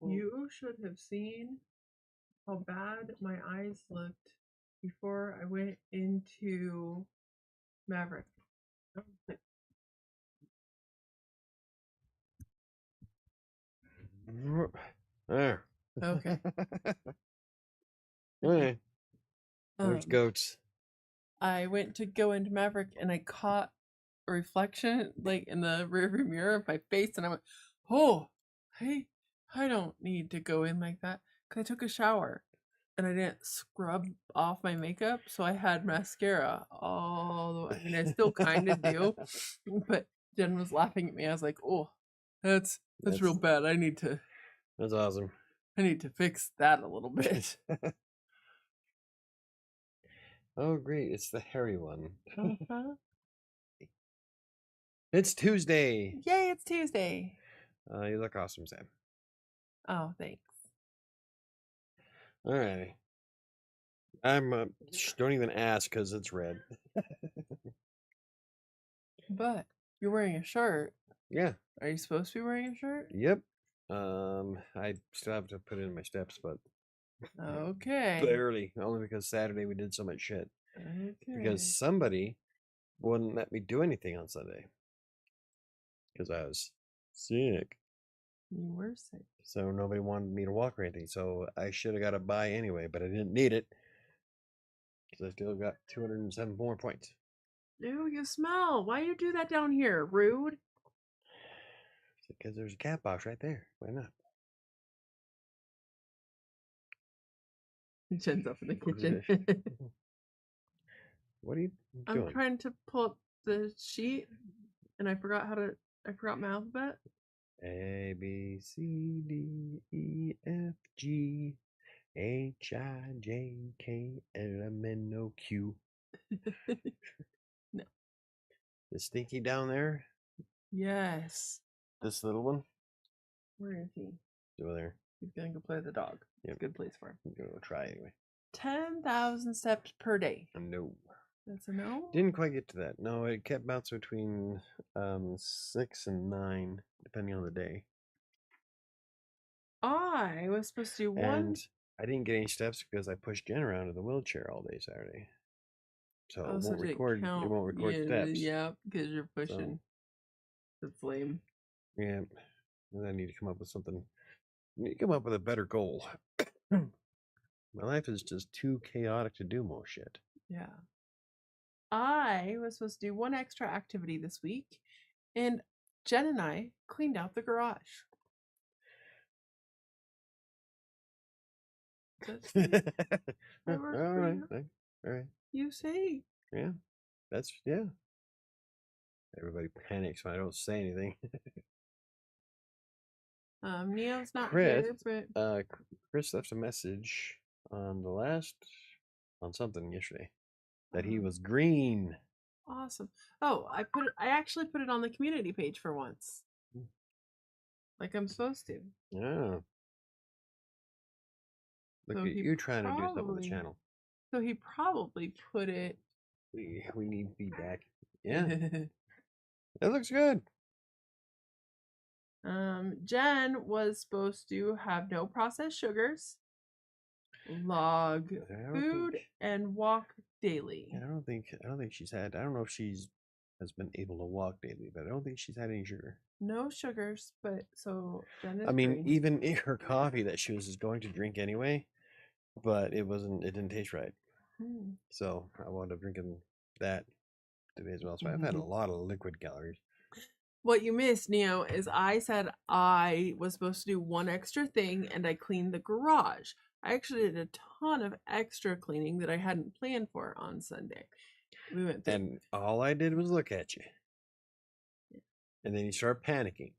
You should have seen how bad my eyes looked before I went into Maverick. There. Okay. Okay. There's Um, goats. I went to go into Maverick and I caught a reflection like in the rearview mirror of my face, and I went, "Oh, I don't need to go in like that." Cause I took a shower and I didn't scrub off my makeup, so I had mascara all the way. I mean, I still kind of do, but Jen was laughing at me. I was like, "Oh, that's real bad. That's awesome. I need to fix that a little bit." Oh, great. It's the hairy one. Uh-huh. It's Tuesday. Yay! It's Tuesday. You look awesome, Sam. Oh, thanks. All right. Don't even ask because it's red. But you're wearing a shirt. Yeah. Are you supposed to be wearing a shirt? Yep. I still have to put in my steps, but Okay. barely. Only because Saturday we did so much shit. Okay. Because somebody wouldn't let me do anything on Sunday. Because I was sick. You were sick. So nobody wanted me to walk or anything. So I should have got a bye anyway, but I didn't need it. Because I still got 207 more points. Ew, you smell. Why you do that down here? Rude. Because there's a cat box right there. Why not? Jen's up in the kitchen. What are you I'm doing? trying to pull up the sheet and I forgot my alphabet. A, B, C, D, E, F, G, H, I, J, K, L, M, N, O, Q. No. The stinky down there? Yes. This little one? Where is he? Over there. He's gonna go play with the dog. Yep. It's a good place for him. I'm gonna go try anyway. 10,000 steps per day. No. That's a no? Didn't quite get to that. No, it kept bouncing between 6 and 9, depending on the day. I was supposed to do one. And I didn't get any steps because I pushed Jen around in the wheelchair all day Saturday. So it won't record. It won't record steps. Yeah, because you're pushing. That's lame. Yeah, and I need to come up with something. I need to come up with a better goal. My life is just too chaotic to do more shit. Yeah. I was supposed to do one extra activity this week, and Jen and I cleaned out the garage. All right. All right. You say. Yeah. Yeah. Everybody panics when I don't say anything. Neo's not Chris, here, but Chris left a message on something yesterday that he was green. Awesome. Oh, I actually put it on the community page for once. Like I'm supposed to. Yeah. Look at you trying to do something with the channel. So he probably put it. We need feedback. Yeah. That looks good. Jen was supposed to have no processed sugars, log food, and walk daily. I don't think she's had. I don't know if has been able to walk daily, but I don't think she's had any sugar. No sugars, but so Jen is. I mean, even in her coffee that she was going to drink anyway, but it didn't taste right. So I wound up drinking that today as well. So I've had a lot of liquid calories. What you missed, Neo, is I said I was supposed to do one extra thing and I cleaned the garage. I actually did a ton of extra cleaning that I hadn't planned for on Sunday. We went through. And all I did was look at you. And then you start panicking.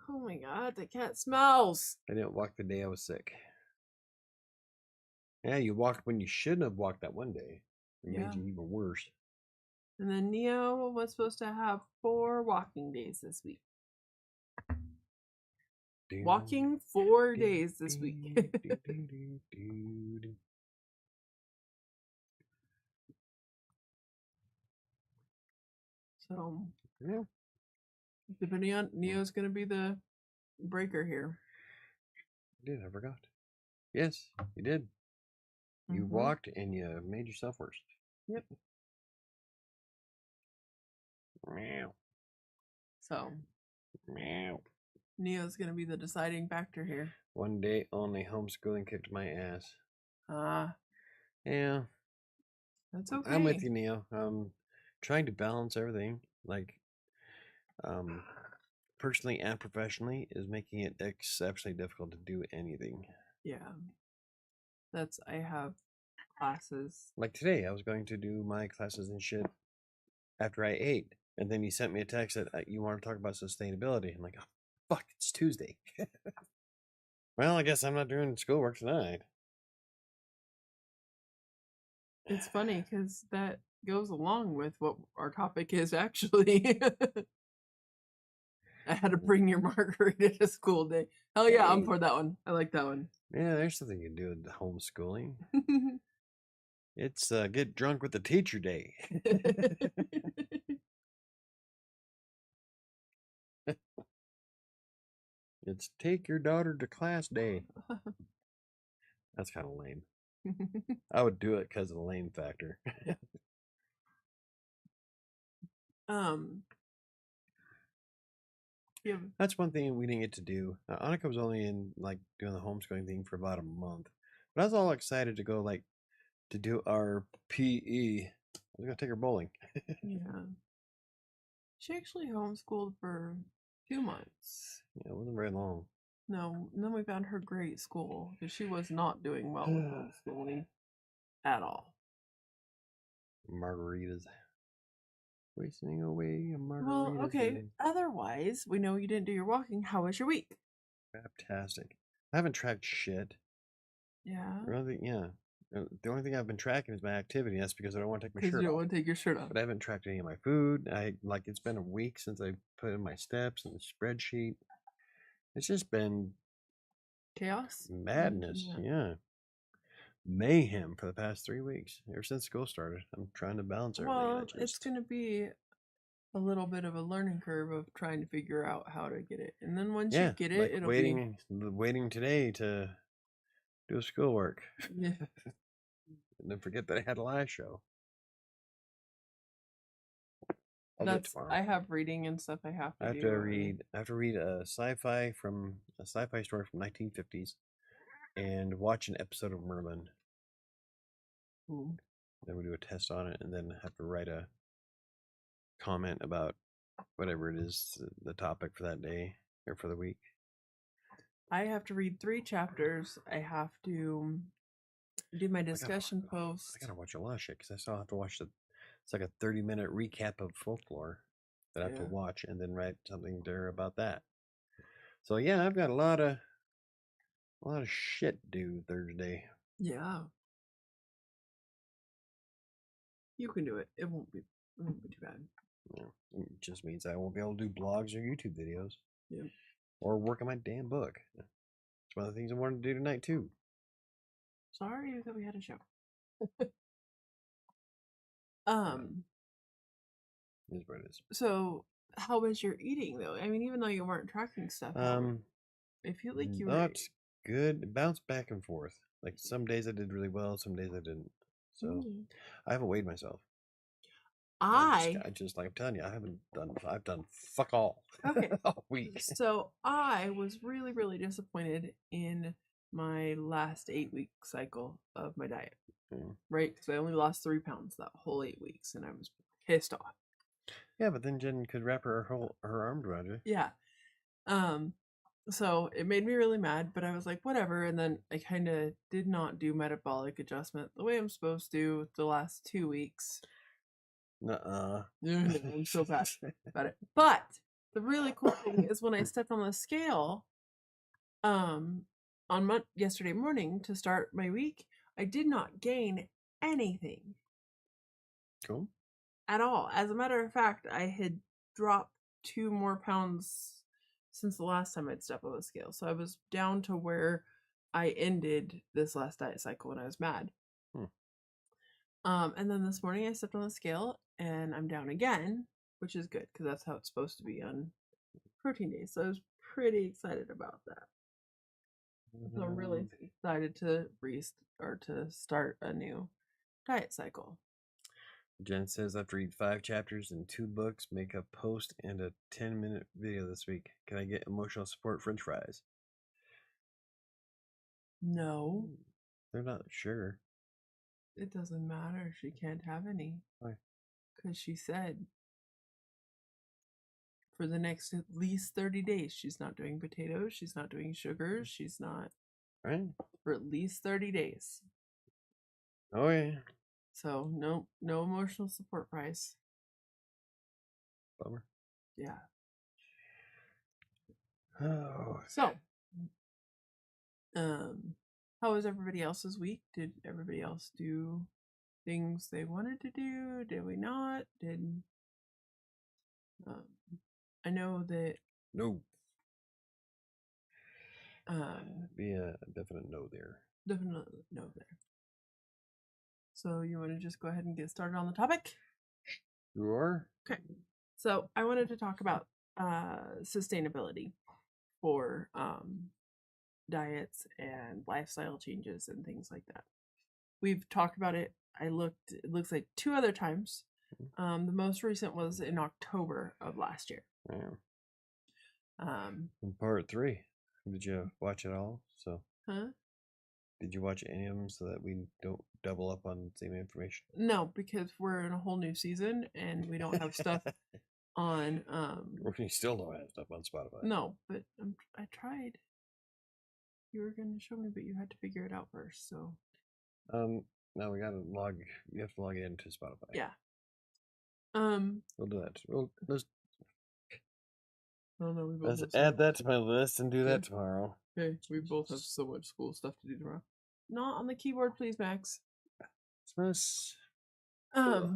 Oh my god, the cat smells. I didn't walk the day I was sick. Yeah, you walked when you shouldn't have walked that one day. It made you even worse. And then Neo was supposed to have 4 walking days this week. Walking 4 days this week. So, yeah. Depending on Neo's gonna be the breaker here. I did. I forgot. Yes, you did. You walked and you made yourself worse. Yep. Meow. So Meow. Neo's gonna be the deciding factor here. One day only homeschooling kicked my ass. Yeah. That's okay. I'm with you, Neo. Trying to balance everything, like personally and professionally, is making it exceptionally difficult to do anything. Yeah. I have classes. Like today, I was going to do my classes and shit after I ate, and then you sent me a text that you want to talk about sustainability. I'm like, oh, fuck, it's Tuesday. Well, I guess I'm not doing schoolwork tonight. It's funny because that goes along with what our topic is actually. I had to bring your margarita to school day. Hell yeah, I'm for that one. I like that one. Yeah, there's something you can do with homeschooling. It's get drunk with the teacher day. It's take your daughter to class day. That's kind of lame. I would do it because of the lame factor. Yeah. That's one thing we didn't get to do. Annika was only in like doing the homeschooling thing for about a month, but I was all excited to go like to do our PE. I was gonna take her bowling. Yeah. She actually homeschooled for 2 months. Yeah, it wasn't very long. No, and then we found her great school because she was not doing well with homeschooling at all. Margaritas. Wasting away a margarita. Well, okay. Otherwise, we know you didn't do your walking. How was your week? Fantastic. I haven't tracked shit. Yeah. Really? Yeah. The only thing I've been tracking is my activity. That's because I don't want to take my shirt off. Because you don't want to take your shirt off. But I haven't tracked any of my food. It's been a week since I put in my steps in the spreadsheet. It's just been chaos, madness. Yeah. Mayhem for the past 3 weeks. Ever since school started, I'm trying to balance everything. Well, it's going to be a little bit of a learning curve of trying to figure out how to get it, and then once you get it, it'll be waiting today to do schoolwork. Yeah. And then forget that I had a live show. I have reading and stuff I have to do. I have to read a sci-fi story from 1950s and watch an episode of Merlin. Ooh. Then we do a test on it and then have to write a comment about whatever it is, the topic for that day or for the week. I have to read 3 chapters. I have to do my discussion post. I gotta watch a lot of shit because I still have to watch it's like a 30-minute recap of folklore that I have to watch and then write something there about that. So yeah, I've got a lot of shit due Thursday. Yeah. You can do it. It won't be too bad. Yeah. It just means I won't be able to do blogs or YouTube videos. Yeah. Or work on my damn book. It's one of the things I wanted to do tonight too. Sorry that we had a show. Is what it is. So how was your eating though? I mean, even though you weren't tracking stuff, I feel like you were good. It bounced back and forth. Like some days I did really well, some days I didn't. So I haven't weighed myself. I just like I'm telling you, I've done fuck all. Okay. all week. So I was really, really disappointed in my last 8-week cycle of my diet. Right? Because I only lost 3 pounds that whole 8 weeks and I was pissed off. Yeah, but then Jen could wrap her arms around you. Yeah. So it made me really mad, but I was like, whatever. And then I kind of did not do metabolic adjustment the way I'm supposed to the last 2 weeks. Nuh-uh. I'm so bad about it. But the really cool thing is when I stepped on the scale on yesterday morning to start my week, I did not gain anything. Cool. At all. As a matter of fact, I had dropped 2 more pounds since the last time I'd stepped on the scale. So I was down to where I ended this last diet cycle when I was mad. And then this morning I stepped on the scale and I'm down again, which is good because that's how it's supposed to be on protein days. So I was pretty excited about that. So I'm really excited to start a new diet cycle. Jen says, after read 5 chapters and 2 books, make a post and a 10-minute video this week. Can I get emotional support French fries? No. They're not sure. It doesn't matter. She can't have any. Why? Because she said for the next at least 30 days, she's not doing potatoes. She's not doing sugar. She's not. Right? For at least 30 days. Oh, yeah. So, no emotional support price. Bummer. Yeah. Oh. So, how was everybody else's week? Did everybody else do things they wanted to do? Did we not? I know that No. Be a definite no there. Definitely no there. So you want to just go ahead and get started on the topic? Sure. Okay. So I wanted to talk about sustainability for diets and lifestyle changes and things like that. We've talked about it. It looks like 2 other times. The most recent was in October of last year. Yeah. In part 3, did you watch it all? So. Huh? Did you watch any of them so that we don't double up on the same information? No, because we're in a whole new season and we don't have stuff on. We still don't have stuff on Spotify. No, but I tried. You were going to show me, but you had to figure it out first. So. Now we gotta log. You have to log into Spotify. Yeah. We'll do that. Let's Oh no, let's add that to my list and do that tomorrow. Okay, we both have so much school stuff to do tomorrow. Not on the keyboard, please, Max. Christmas. Max.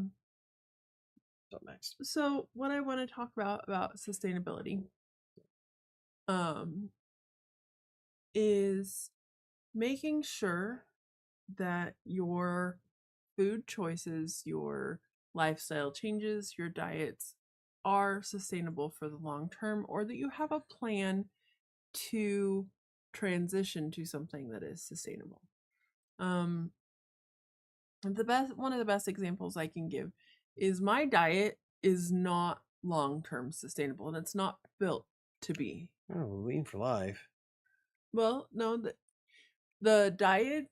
So what I want to talk about sustainability, is making sure that your food choices, your lifestyle changes, your diets are sustainable for the long term, or that you have a plan to transition to something that is sustainable. One of the best examples I can give is my diet is not long-term sustainable, and it's not built to be. Oh, lean for life. Well, no, the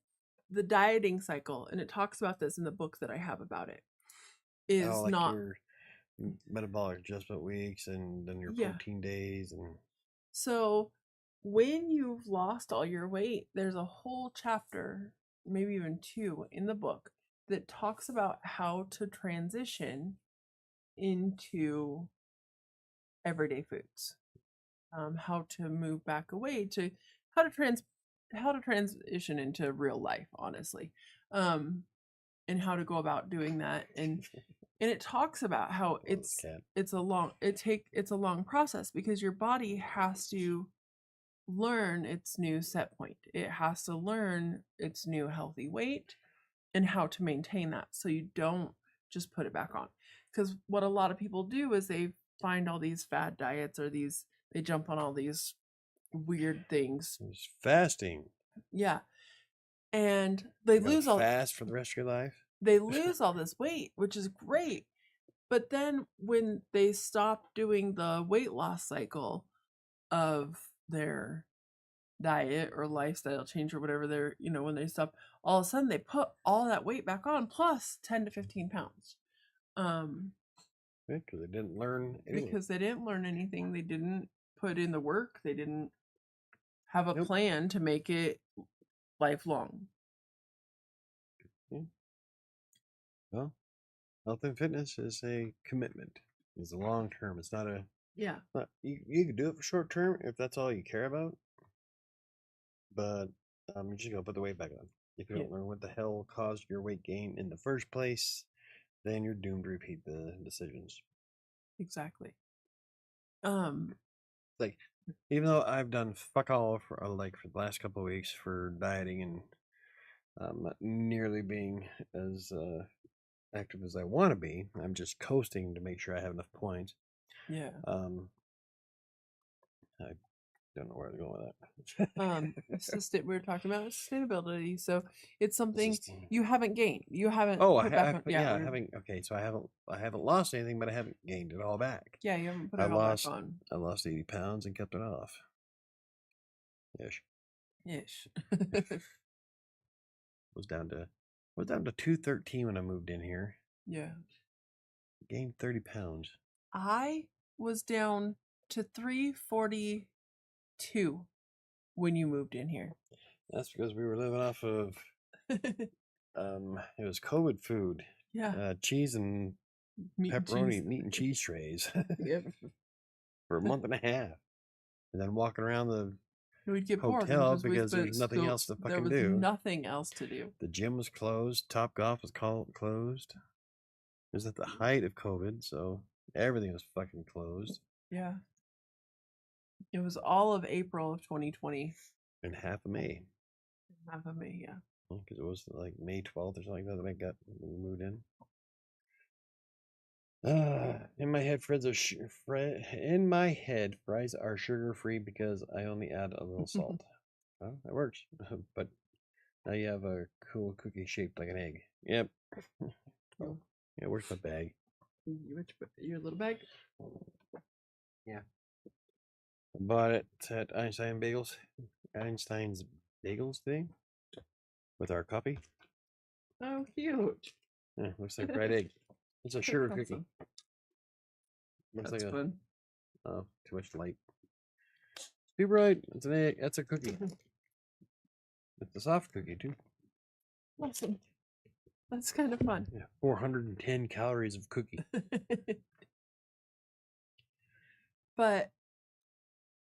dieting cycle, and it talks about this in the book that I have about it, is like not your metabolic adjustment weeks and then your protein days. And so when you've lost all your weight, there's a whole chapter, maybe even 2 in the book, that talks about how to transition into everyday foods, how to move back away to how to transition into real life, honestly, and how to go about doing that. And it talks about how it's a long process, because your body has to learn its new set point. It has to learn its new healthy weight and how to maintain that, so you don't just put it back on. Because what a lot of people do is they find all these fad diets, or they jump on all these weird things. It's fasting. Yeah. And they lose all fast for the rest of your life. They lose all this weight, which is great. But then when they stop doing the weight loss cycle of their diet or lifestyle change or whatever, they're, when they stop, all of a sudden they put all that weight back on, plus 10 to 15 pounds. Because they didn't learn anything. Because they didn't learn anything. They didn't put in the work. They didn't have a plan to make it lifelong. Yeah. Well, health and fitness is a commitment. It's a long term. It's not a you can do it for short term if that's all you care about, but you're just gonna put the weight back on. If you don't learn what the hell caused your weight gain in the first place, then you're doomed to repeat the decisions. Exactly. Like, even though I've done fuck all for the last couple of weeks for dieting and not nearly being as active as I want to be, I'm just coasting to make sure I have enough points. Yeah. I don't know where they're going with that. We were talking about sustainability, so it's something Sustain- you haven't gained. You haven't Oh, put back on. yeah, I we're- haven't. Okay, so I haven't lost anything, but I haven't gained it all back. Yeah, you haven't put it all back on. I lost 80 pounds and kept it off. Ish. Ish. Was down to 213 when I moved in here. Yeah. Gained 30 pounds. I was down to 342 when you moved in here. That's because we were living off of it was COVID food. Yeah. Cheese and Meat and pepperoni, cheese. meat and cheese trays Yep. for a month and a half. And then walking around the We'd get bored hotel and because there's nothing else to there fucking was do. nothing else to do. The gym was closed. Top Golf was closed. It was at the height of COVID, so everything was fucking closed. Yeah. It was all of April of 2020. And half of May. Half of May, yeah. Because it was like May 12th or something like that I got when we moved in. In my head, fries are sugar-free because I only add a little salt. Well, that works. But now you have a cool cookie shaped like an egg. Yep. Oh. Yeah, where's my bag? Your little bag? Yeah. I bought it at Einstein's Bagels today with our coffee. Oh, cute. Yeah, looks like fried egg. It's a sugar cookie. Awesome. Looks That's like fun. Oh, too much light. Be right. It's an egg. That's a cookie. It's a soft cookie too. Awesome. That's kind of fun. Yeah, 410 calories of cookie. But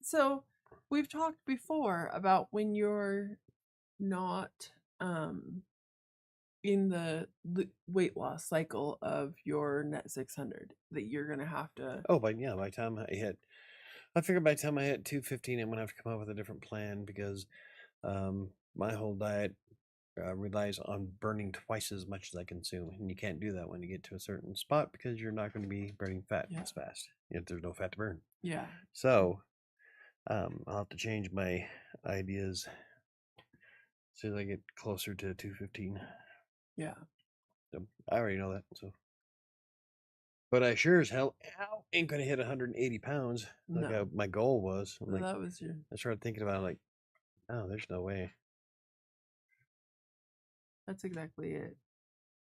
so we've talked before about when you're not in the weight loss cycle of your net 600 that you're gonna have to. Oh, by the time I figured by the time I hit 215, I'm gonna have to come up with a different plan because my whole diet relies on burning twice as much as I consume, and you can't do that when you get to a certain spot because you're not going to be burning fat as fast if there's no fat to burn. Yeah. So I'll have to change my ideas as soon as I get closer to 215. Yeah. So I already know that. So, but I sure as hell ain't gonna hit 180 pounds like my goal was. Like, that was your. I started thinking about it, like, oh, there's no way. That's exactly it.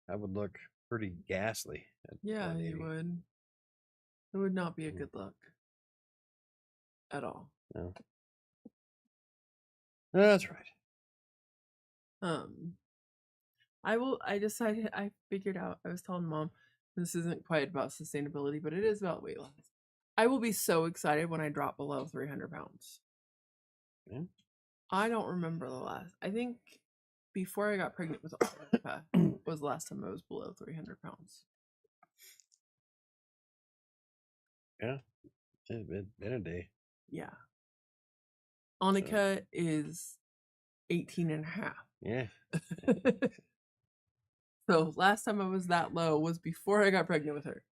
I would look pretty ghastly. Yeah, you would. It would not be a good look at all. No. That's right. I figured out, I was telling Mom, this isn't quite about sustainability, but it is about weight loss. I will be so excited when I drop below 300 pounds. Yeah. I don't remember I think before I got pregnant with Oliver was the last time I was below 300 pounds. Yeah. It's been a day. Yeah. Annika is 18 and a half. Yeah. So last time I was that low was before I got pregnant with her.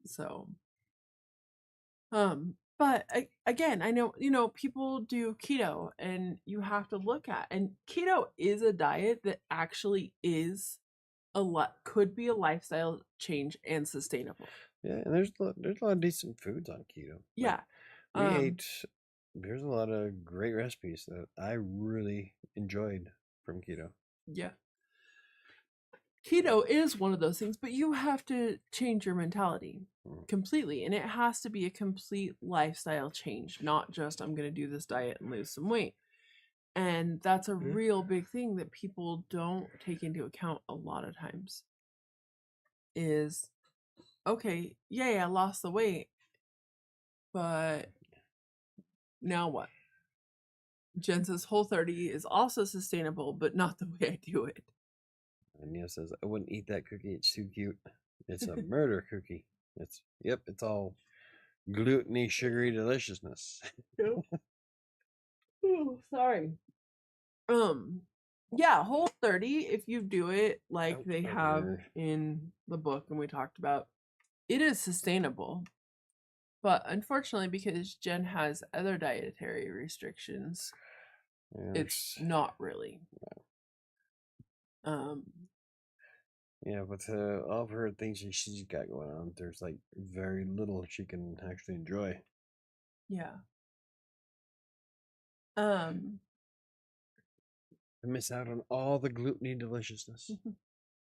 So, but again, I know, people do keto and you have to look at, and keto is a diet that actually is could be a lifestyle change and sustainable. Yeah, and there's a lot of decent foods on keto. Yeah. There's a lot of great recipes that I really enjoyed from keto. Yeah. Keto is one of those things, but you have to change your mentality completely. And it has to be a complete lifestyle change, not just I'm going to do this diet and lose some weight. And that's a real big thing that people don't take into account a lot of times. Is, okay, yay, I lost the weight, but now what? Jen says Whole30 is also sustainable, but not the way I do it. And Neil says, I wouldn't eat that cookie. It's too cute. It's a murder cookie. It's all gluteny, sugary deliciousness. Oh, sorry. Yeah, Whole30, if you do it like they have in the book and we talked about, it is sustainable. But unfortunately, because Jen has other dietary restrictions, it's not really. Yeah, with all of her things that she's got going on, there's like very little she can actually enjoy. Yeah. I miss out on all the gluten-y deliciousness.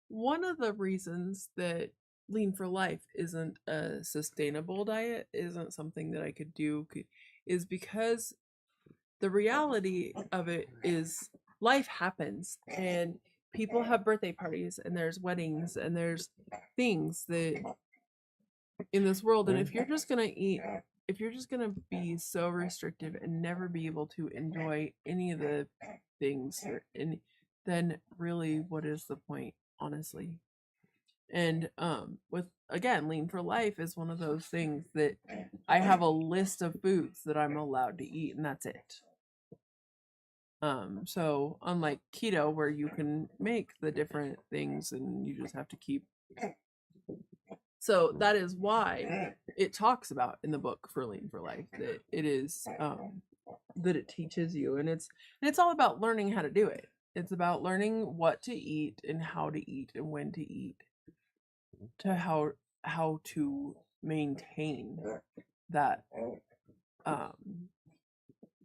One of the reasons that Lean for Life isn't a sustainable diet, isn't something that I could do, is because the reality of it is life happens and people have birthday parties and there's weddings and there's things that in this world, and if you're just going to eat, if you're just going to be so restrictive and never be able to enjoy any of the things then really what is the point, honestly? And with again, Lean for Life is one of those things that I have a list of foods that I'm allowed to eat and that's it. So unlike keto where you can make the different things and you just have to keep, so that is why it talks about in the book for Lean for Life that it is that it teaches you, and it's all about learning how to do it. It's about learning what to eat and how to eat and when to eat, to how to maintain that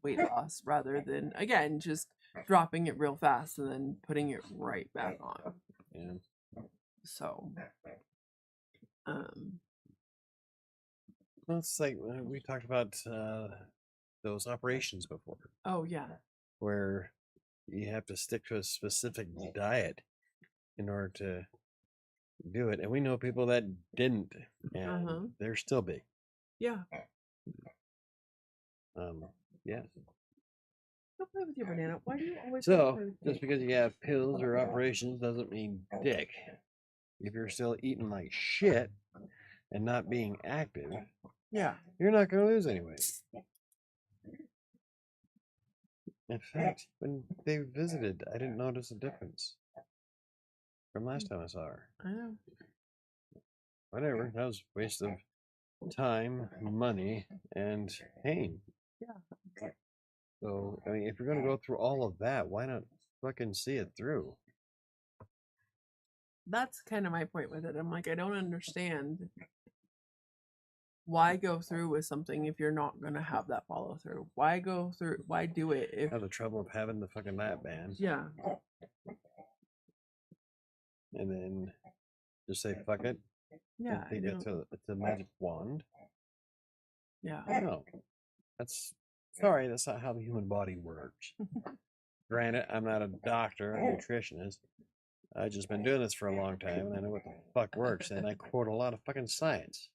weight loss rather than again just dropping it real fast and then putting it right back on. Yeah. So well, it's like we talked about those operations before. Oh yeah. Where you have to stick to a specific diet in order to do it, and we know people that didn't, and they're still big. Yeah. Yeah. Go play with your banana. Why do you always so just because you have pills or operations doesn't mean dick. If you're still eating like shit and not being active, yeah, you're not going to lose any weight. In fact, when they visited, I didn't notice a difference from last time I saw her. I know. Whatever, that was a waste of time, money, and pain. Yeah. So, I mean, if you're going to go through all of that, why not fucking see it through? That's kind of my point with it. I'm like, I don't understand why go through with something if you're not going to have that follow through. Why go through? Why do it if have the trouble of having the fucking lap band? Yeah. And then just say fuck it. Yeah. Think it's a magic wand. Yeah. No, that's sorry. That's not how the human body works. Granted, I'm not a doctor, a nutritionist. I've just been doing this for a long time, and I know what the fuck works, and I quote a lot of fucking science.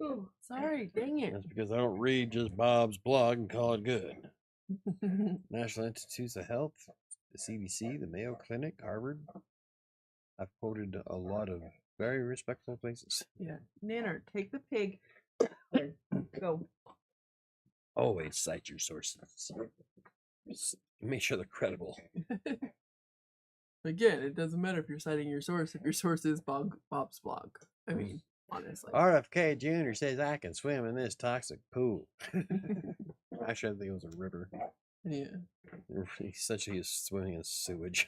Oh, sorry, dang it. That's because I don't read just Bob's blog and call it good. National Institutes of Health, the CDC, the Mayo Clinic, Harvard. I've quoted a lot of very respectful places. Yeah. Nanner, take the pig. There, go. Always cite your sources. Make sure they're credible. Again, it doesn't matter if you're citing your source if your source is Bob's blog. I mean, honestly. RFK Jr. says I can swim in this toxic pool. Actually, I think it was a river. Yeah. Essentially, he's swimming in sewage.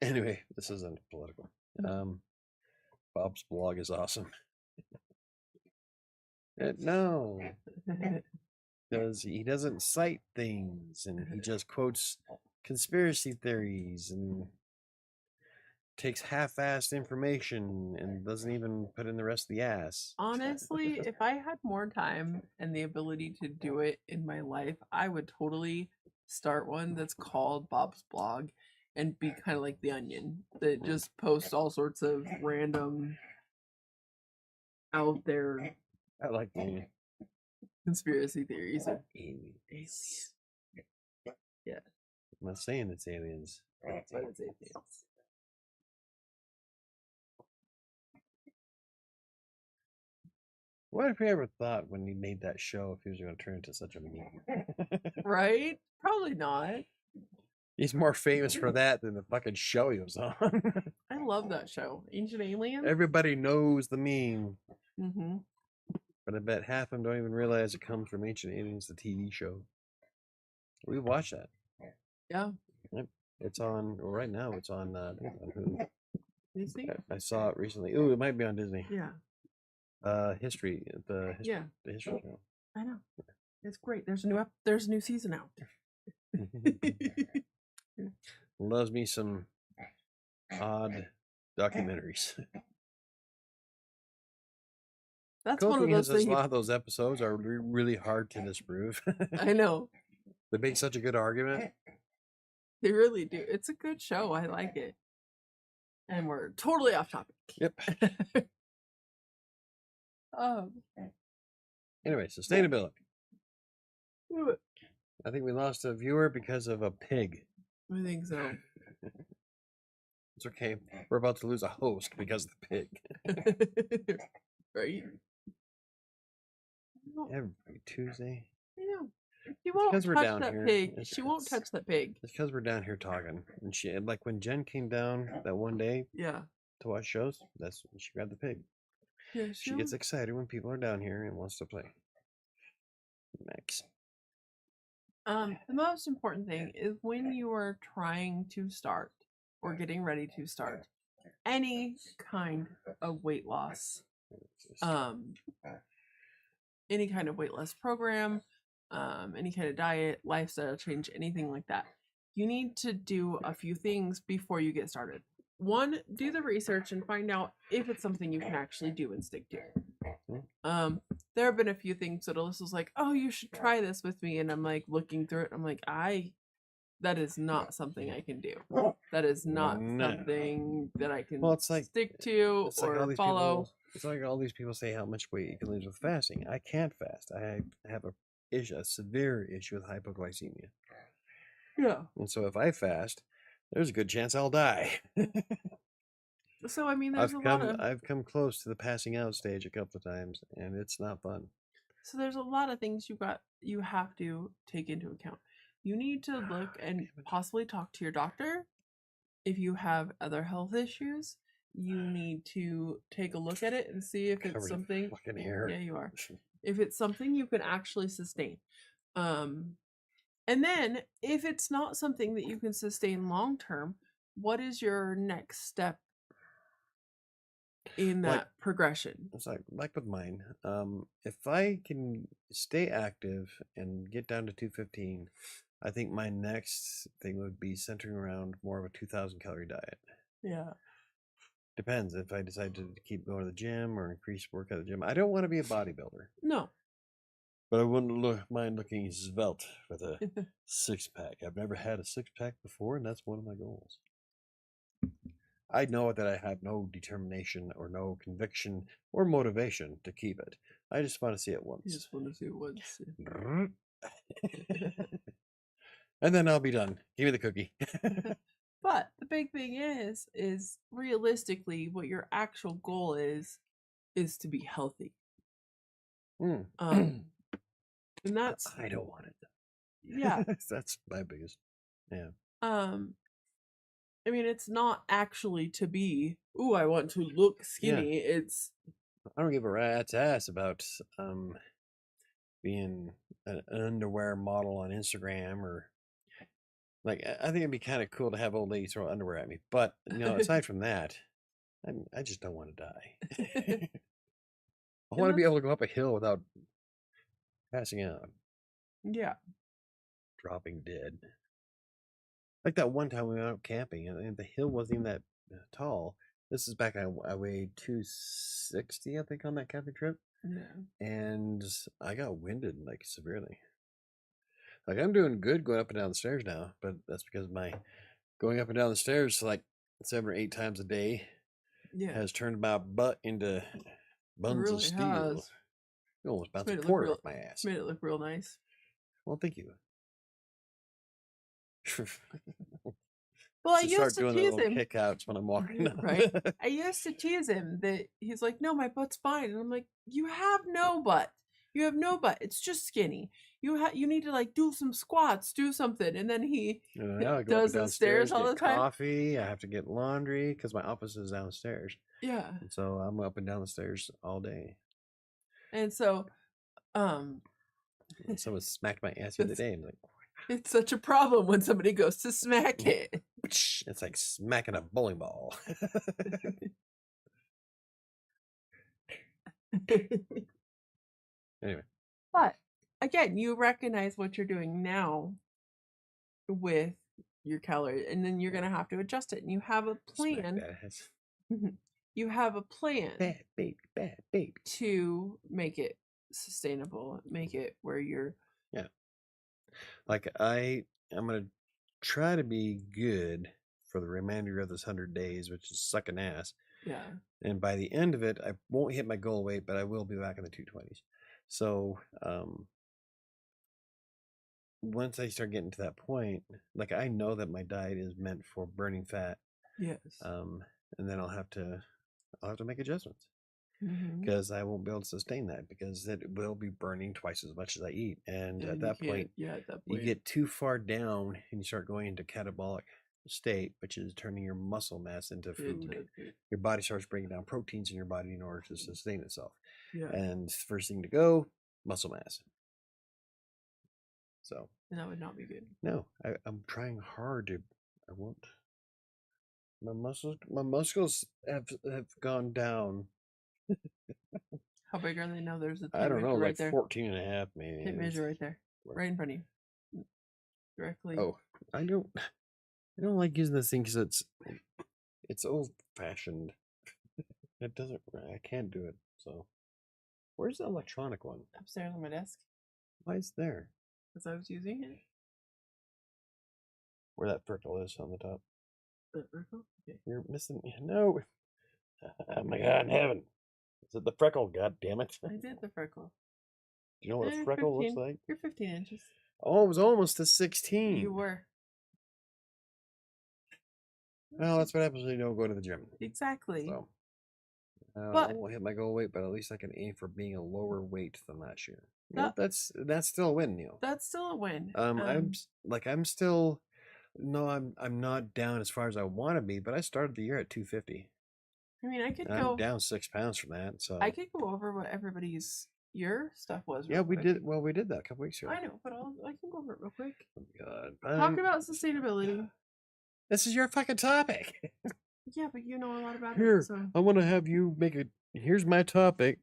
Anyway, this isn't political. Bob's blog is awesome. No, because he doesn't cite things, and he just quotes conspiracy theories and takes half-assed information and doesn't even put in the rest of the ass. Honestly, if I had more time and the ability to do it in my life, I would totally start one that's called Bob's blog and be kind of like the Onion that just posts all sorts of random out there I like the conspiracy theories of aliens. Yeah. I'm not saying it's aliens. But it's aliens. What if he ever thought when he made that show if he was going to turn into such a meme? Right? Probably not. He's more famous for that than the fucking show he was on. I love that show. Ancient Aliens. Everybody knows the meme. Mm-hmm. But I bet half of them don't even realize it comes from Ancient Aliens, the TV show. We watched that. Yeah. Yep. It's on, well, right now it's on, I think it's on Hulu. Disney? I saw it recently. Ooh, it might be on Disney. Yeah. History, the history channel. I know. It's great. There's a new season out. Loves me some odd documentaries. That's Cool one of thing those is, a things. lot of those episodes are really hard to disprove. I know. They make such a good argument. They really do. It's a good show. I like it. And we're totally off topic. Yep. Anyway, sustainability. I think we lost a viewer because of a pig. I think so. It's okay. We're about to lose a host because of the pig. Right? Every Tuesday. I know. She won't touch that here. pig. She won't touch that pig. It's because we're down here talking. And she, like when Jen came down that one day to watch shows, that's when she grabbed the pig. Yeah, she gets excited when people are down here and wants to play. Max. The most important thing is when you are trying to start or getting ready to start any kind of weight loss, any kind of weight loss program, any kind of diet, lifestyle change, anything like that, you need to do a few things before you get started. One, do the research and find out if it's something you can actually do and stick to. There have been a few things that Alyssa was like, oh, you should try this with me. And I'm like looking through it. I'm like, that is not something I can do. That is not something that I can stick to or follow. It's like all these people say how much weight you can lose with fasting. I can't fast. I have a severe issue with hypoglycemia. Yeah. And so if I fast, there's a good chance I'll die. So I mean, I've come close to the passing out stage a couple of times, and it's not fun. So there's a lot of things you have to take into account. You need to look and possibly talk to your doctor. If you have other health issues, you need to take a look at it and see if it's something. Fucking hair. Yeah, you are. If it's something you can actually sustain. And then if it's not something that you can sustain long term, what is your next step in that progression? It's like with mine. If I can stay active and get down to 215, I think my next thing would be centering around more of a 2,000 calorie diet. Yeah. Depends if I decide to keep going to the gym or increase work at the gym. I don't want to be a bodybuilder. No. But I wouldn't mind looking svelte with a six-pack. I've never had a six-pack before, and that's one of my goals. I know that I have no determination or no conviction or motivation to keep it. I just want to see it once. You just want to see it once. And then I'll be done. Give me the cookie. But the big thing is realistically what your actual goal is to be healthy. And that's I don't want it. Yeah. That's my biggest. Yeah. I mean, it's not actually to be, ooh, I want to look skinny. Yeah. It's I don't give a rat's ass about being an underwear model on Instagram or like I think it'd be kind of cool to have old ladies throw underwear at me. But aside from that, I just don't want to die. I want to be able to go up a hill without passing out. Yeah. Dropping dead. Like that one time we went out camping and the hill wasn't even that tall. This is back I weighed 260, I think, on that camping trip. Yeah. And I got winded like severely. Like I'm doing good going up and down the stairs now, but that's because my going up and down the stairs like 7 or 8 times a day has turned my butt into buns of steel. You almost bounced a quarter off my ass. Made it look real nice. Well, thank you. Well, I used to tease him. Kickouts when I'm walking. Right. I used to tease him that he's like, "No, my butt's fine," and I'm like, "You have no butt. You have no butt. It's just skinny. You need to like do some squats, do something." And then he Now I go up does and the stairs downstairs, all get the time. coffee. I have to get laundry because my office is downstairs. Yeah. And so I'm up and down the stairs all day. And so, And someone smacked my ass the other day. And like, it's such a problem when somebody goes to smack it. it's like smacking a bowling ball. Anyway. But again, you recognize what you're doing now with your calories, and then you're going to have to adjust it. And you have a plan. You have a plan. Bad baby. To make it sustainable, make it where you're. Yeah. Like I'm going to try to be good for the remainder of this 100 days, which is sucking ass. Yeah. And by the end of it, I won't hit my goal weight, but I will be back in the 220s. So, once I start getting to that point, like I know that my diet is meant for burning fat. Yes. And then I'll have to make adjustments Mm-hmm. because I won't be able to sustain that because it will be burning twice as much as I eat. And at that point, you get too far down and you start going into catabolic state, which is turning your muscle mass into food. Your body starts breaking down proteins in your body in order to sustain itself. Yeah. And first thing to go, muscle mass. So that would not be good. No, I'm trying hard to. I won't. My muscles have gone down. How big are they now? There's a tape I don't know, right like there. 14 and a half maybe. Tape measure right there, right in front of you, directly. Oh, I don't like using this thing because it's old fashioned. It doesn't. I can't do it. So, where's the electronic one? Upstairs on my desk. Why is it there? Because I was using it. Where that freckle is on the top. The freckle? Okay. You're missing. No. Oh my God in heaven. Is it the freckle? God damn it. I did the freckle. Do you know what a freckle 15. looks like? You're 15 inches. Oh, it was almost to 16. You were. Well, that's what happens when you don't go to the gym. Exactly. So, I won't hit my goal weight, but at least I can aim for being a lower weight than last year. That's still a win, Neil. That's still a win. I'm still. No, I'm not down as far as I want to be, but I started the year at 250. I mean, I could go. I'm down 6 pounds from that, so I could go over what everybody's your stuff was. Yeah, we did. Well, we did that a couple weeks ago. I know, but I can go over it real quick. Oh God! Talk about sustainability. This is your fucking topic. Yeah, but you know a lot about it. So. I want to have you make it. Here's my topic.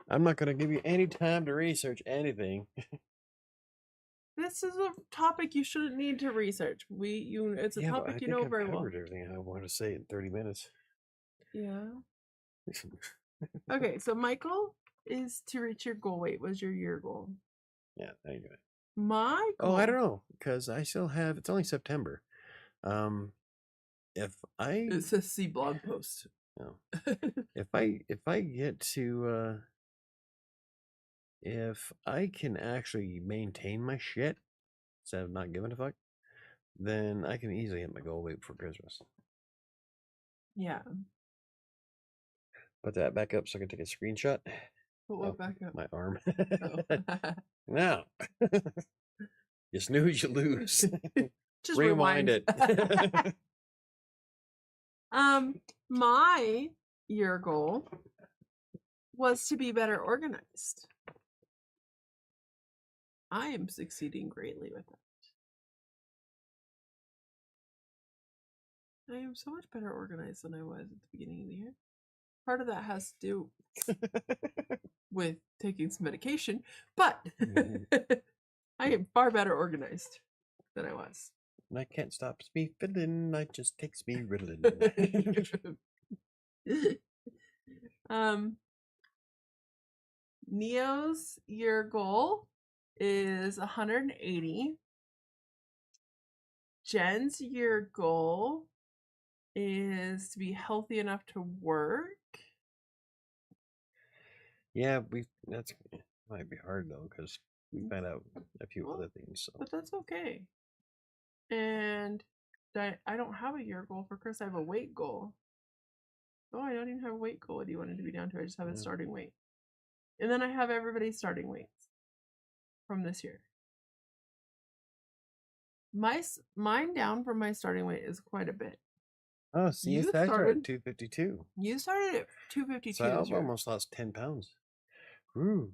I'm not going to give you any time to research anything. This is a topic you shouldn't need to research. It's a topic you know very well. I covered everything I want to say in 30 minutes. Yeah. Okay, so Michael is to reach your goal weight. Was your year goal? Yeah, there you go. My goal. Oh, I don't know because I still have. It's only September. It's a C blog post. No. if I get to if I can actually maintain my shit instead of not giving a fuck, then I can easily hit my goal weight for Christmas. Yeah. Put that back up so I can take a screenshot. Put what back up? My arm. Now. You snooze, you lose. Just rewind it. My year goal was to be better organized. I am succeeding greatly with that. I am so much better organized than I was at the beginning of the year. Part of that has to do with taking some medication, but I am far better organized than I was. And I can't stop me fiddling, I just takes me riddling. Neo's year goal is 180. Jen's year goal is to be healthy enough to work. Yeah, that's might be hard though because we found out a few other things. So. But that's okay. And I don't have a year goal for Chris. I have a weight goal. Oh, I don't even have a weight goal. What do you want it to be down to? I just have a starting weight. And then I have everybody's starting weights from this year. Mine down from my starting weight is quite a bit. Oh, see, You I started started- at 252. You started at 252 So this I've year. almost lost 10 pounds. Ooh.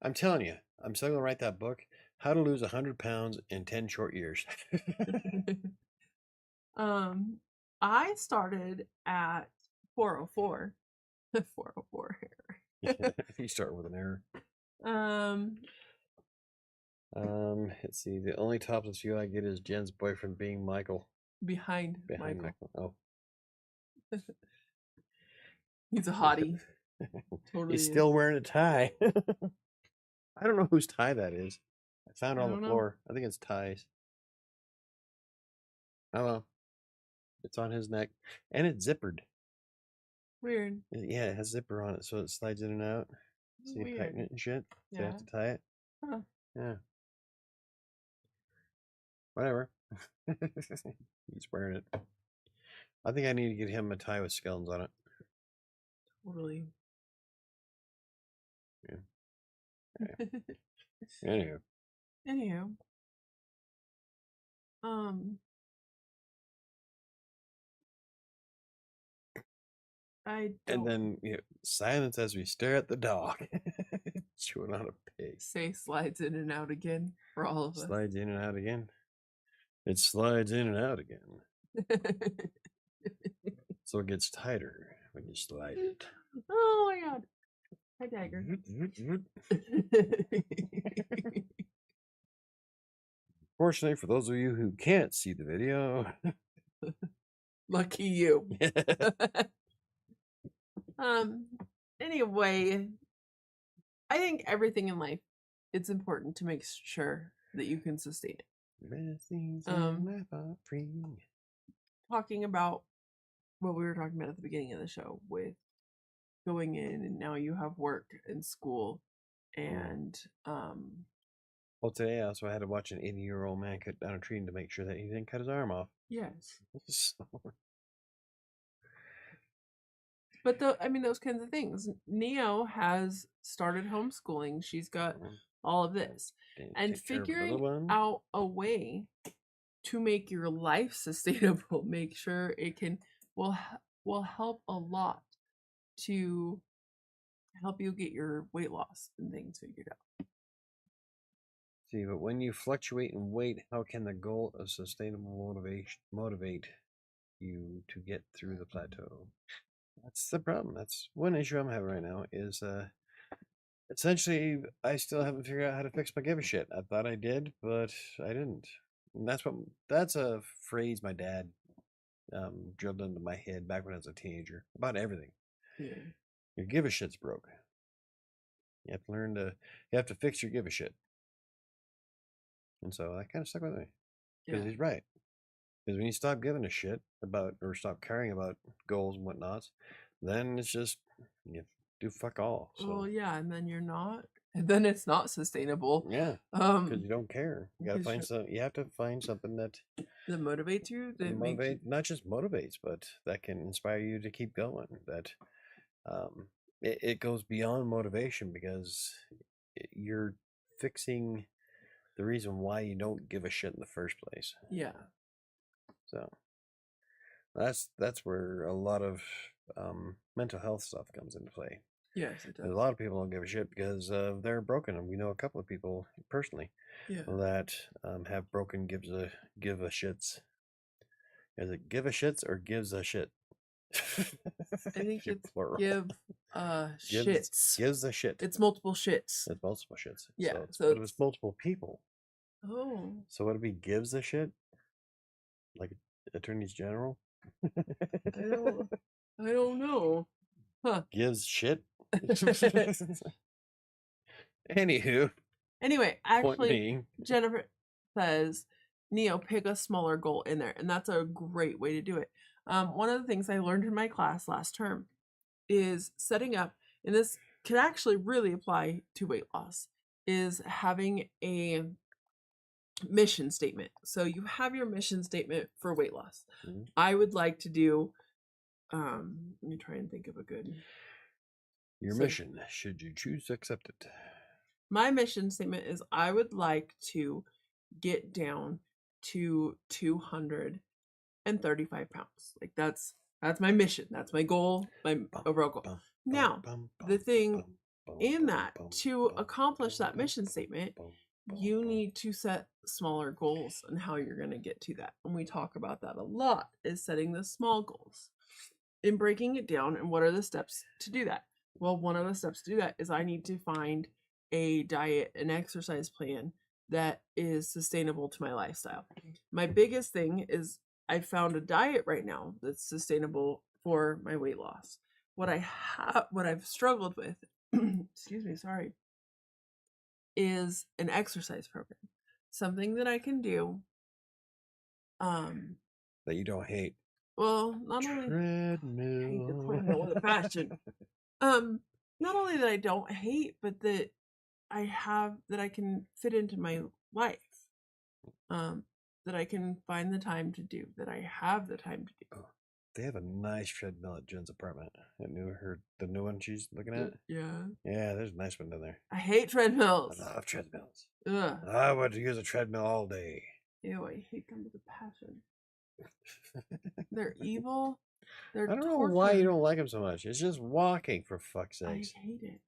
I'm telling you, I'm still going to write that book, How to Lose 100 Pounds in 10 Short Years. I started at 404. 404 hair. You start with an error. Um, Let's see. The only topless view I get is Jen's boyfriend being Michael. behind Behind Michael. Oh. He's a hottie. Totally. He's still wearing a tie. I don't know whose tie that is. I found it I on the don't know. floor. I think it's Ty's. Oh well. It's on his neck. And it's zippered. Weird. Yeah, it has zipper on it, so it slides in and out. See you tighten it and shit. So you have to tie it. Huh. Yeah. Whatever. He's wearing it. I think I need to get him a tie with skeletons on it. Totally. Yeah. Okay. Anywho. I don't And then silence as we stare at the dog chewing on a pig. say slides in and out again for all of us. Slides in and out again. It slides in and out again. So it gets tighter when you slide it. Oh my god. Hi, Dagger. Fortunately, for those of you who can't see the video, Lucky you. Anyway, I think everything in life, it's important to make sure that you can sustain it. best things in life are free. Talking about what we were talking about at the beginning of the show with going in and now you have work and school and Well, today I also had to watch an 80-year-old man cut down a tree to make sure that he didn't cut his arm off. yes. So, But those kinds of things. Neo has started homeschooling. She's got all of this. And figuring out a way to make your life sustainable, make sure it will help a lot to help you get your weight loss and things figured out. See, but when you fluctuate in weight, how can the goal of sustainable motivation motivate you to get through the plateau? That's the problem. That's one issue I'm having right now is essentially I still haven't figured out how to fix my give a shit. I thought I did, but I didn't. And that's a phrase my dad drilled into my head back when I was a teenager about everything. Yeah. Your give a shit's broke. You have to you have to fix your give a shit. And so that kind of stuck with me. Because he's right. Because when you stop giving a shit about or stop caring about goals and whatnots, then it's just you do fuck all. So well, yeah, and then you're not, and then it's not sustainable. yeah, because you don't care. You gotta find you have to find something that motivates you. That motivate, not just motivates, but that can inspire you to keep going. That it goes beyond motivation because you're fixing the reason why you don't give a shit in the first place. Yeah. So that's where a lot of mental health stuff comes into play. Yes, it does. A lot of people don't give a shit because they're broken, and we know a couple of people personally that have broken give a shits. Is it give a shits or gives a shit? I think it's plural. Shits. Gives a shit. It's multiple shits. It's multiple shits. Yeah. So it's multiple people. Oh. So would it be gives a shit? Like attorneys general? I don't know. Huh. Gives shit? Anywho. Anyway, actually, Jennifer says, Neo, pick a smaller goal in there. And that's a great way to do it. One of the things I learned in my class last term is setting up, and this could actually really apply to weight loss, is having a mission statement. So you have your mission statement for weight loss. Mm-hmm. I would like to do, let me try and think of a good. Your mission, should you choose to accept it. My mission statement is I would like to get down to 235 pounds. Like that's my mission. That's my goal, my overall goal. Now, the thing in that, to accomplish that mission statement, you need to set smaller goals and how you're going to get to that. And we talk about that a lot, is setting the small goals and breaking it down. And what are the steps to do that? Well, one of the steps to do that is I need to find a diet and exercise plan that is sustainable to my lifestyle. My biggest thing is I found a diet right now that's sustainable for my weight loss. What I've struggled with, excuse me, sorry, is an exercise program. Something that I can do. That you don't hate. Well, not only treadmill. I hate the treadmill with a passion. Not only that I don't hate, but that I can fit into my life. That I can find the time to do, that I have the time to do. Oh, they have a nice treadmill at Jen's apartment. The new one she's looking at? Yeah. Yeah, there's a nice one down there. I hate treadmills. I love treadmills. Ugh. I would use a treadmill all day. Ew, I hate them with a passion. They're evil. I don't know why you don't like them so much. It's just walking, for fuck's sake. I hate it.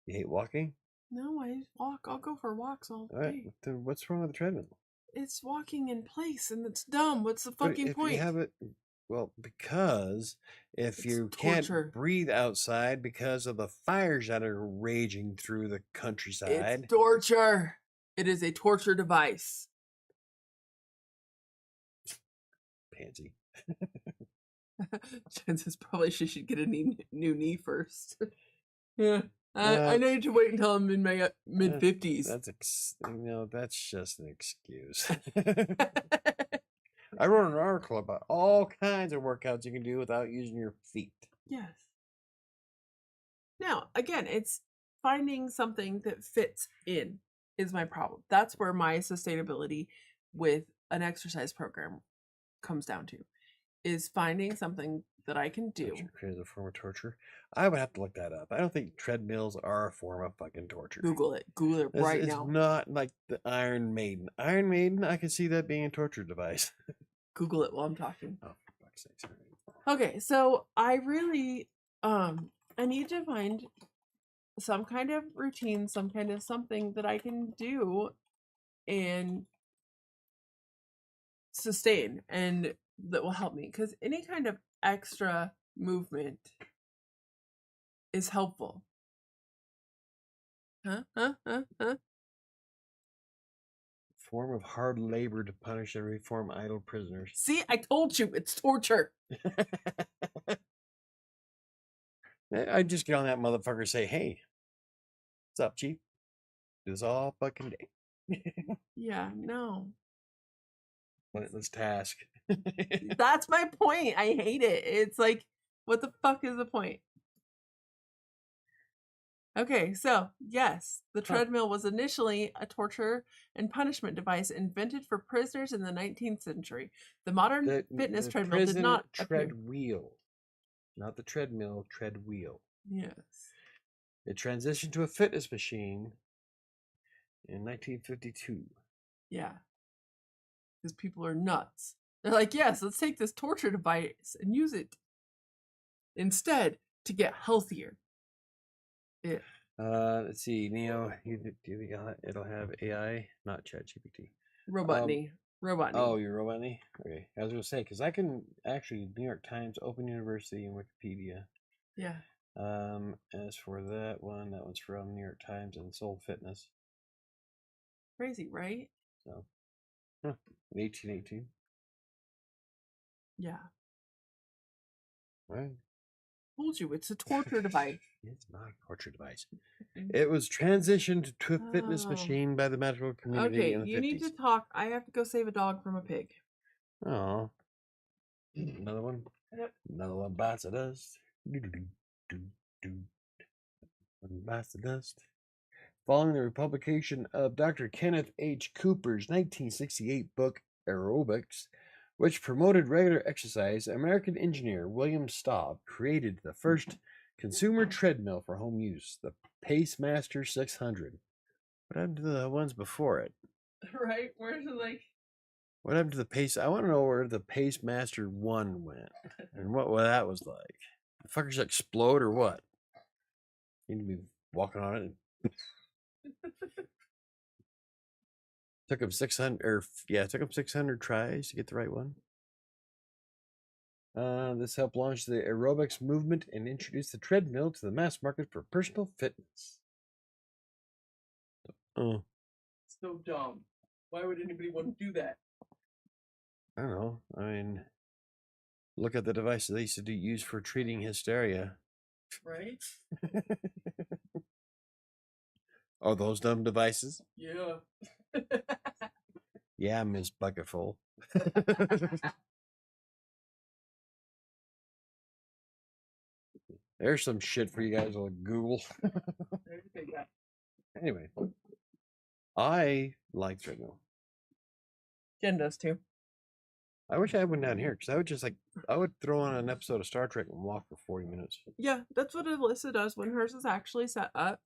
You hate walking? No, I walk. I'll go for walks all day. Right. Then what's wrong with the treadmill? It's walking in place, and it's dumb. What's the fucking point? You have it, well, because if you can't breathe outside because of the fires that are raging through the countryside. It's torture. It is a torture device. Pansy. Jen says probably she should get a new knee first. Yeah. I need to wait until I'm in my mid-50s. That's just an excuse. I wrote an article about all kinds of workouts you can do without using your feet. Yes. Now, again, it's finding something that fits in is my problem. That's where my sustainability with an exercise program comes down to, is finding something that I can do. As a form of torture? I would have to look that up. I don't think treadmills are a form of fucking torture. Google it. Google it right now. It's not like the Iron Maiden. Iron Maiden, I can see that being a torture device. Google it while I'm talking. Oh, for fuck's sake. Okay, so I really, I need to find some kind of routine, some kind of something that I can do and sustain and that will help me, because any kind of extra movement is helpful. Form of hard labor to punish and reform idle prisoners. See, I told you, it's torture. I just get on that motherfucker and say, hey, what's up, chief? Do this all fucking day. Yeah, no. Let's task. That's my point. I hate it. It's like, what the fuck is the point? Okay, so yes, the treadmill was initially a and punishment device invented for prisoners in the 19th century. The modern fitness treadmill did not tread wheel, not the treadmill, tread wheel. Yes. It transitioned to a fitness machine in 1952. Yeah. Because people are nuts. They're like, yes, let's take this torture device and use it instead to get healthier. Yeah. Let's see, Neo. It'll have AI, not ChatGPT. Robotney. Oh, you're Robotney? Okay. I was going to say, because I can actually, New York Times, Open University, and Wikipedia. Yeah. As for that one's from New York Times and Soul Fitness. Crazy, right? So, 1818. Yeah. Right. Told you, it's a torture device. It's not a torture device. It was transitioned to a fitness machine by the medical community in the 50s. You need to talk. I have to go save a dog from a pig. Oh. Another one? Yep. Another one bites the dust. One bites the dust. Following the republication of Dr. Kenneth H. Cooper's 1968 book, Aerobics, which promoted regular exercise, American engineer William Staub created the first Consumer treadmill for home use. The Pacemaster 600. What happened to the ones before it? Right? Where's it like? What happened to the Pace? I want to know where the Pacemaster 1 went and what that was like. The fuckers explode or what? You need to be walking on it. Took him 600, took him 600 tries to get the right one. This helped launch the aerobics movement and introduce the treadmill to the mass market for personal fitness. Oh, So dumb. Why would anybody want to do that? I don't know. I mean, look at the devices they used to use for treating hysteria. Right? Oh, those dumb devices? Yeah. Yeah, Miss Bucketful. There's some shit for you guys on Google. Anyway, I like treadmill. Jen does too. I wish I had one down here because I would just I would throw on an episode of Star Trek and walk for 40 minutes. Yeah, that's what Alyssa does when hers is actually set up.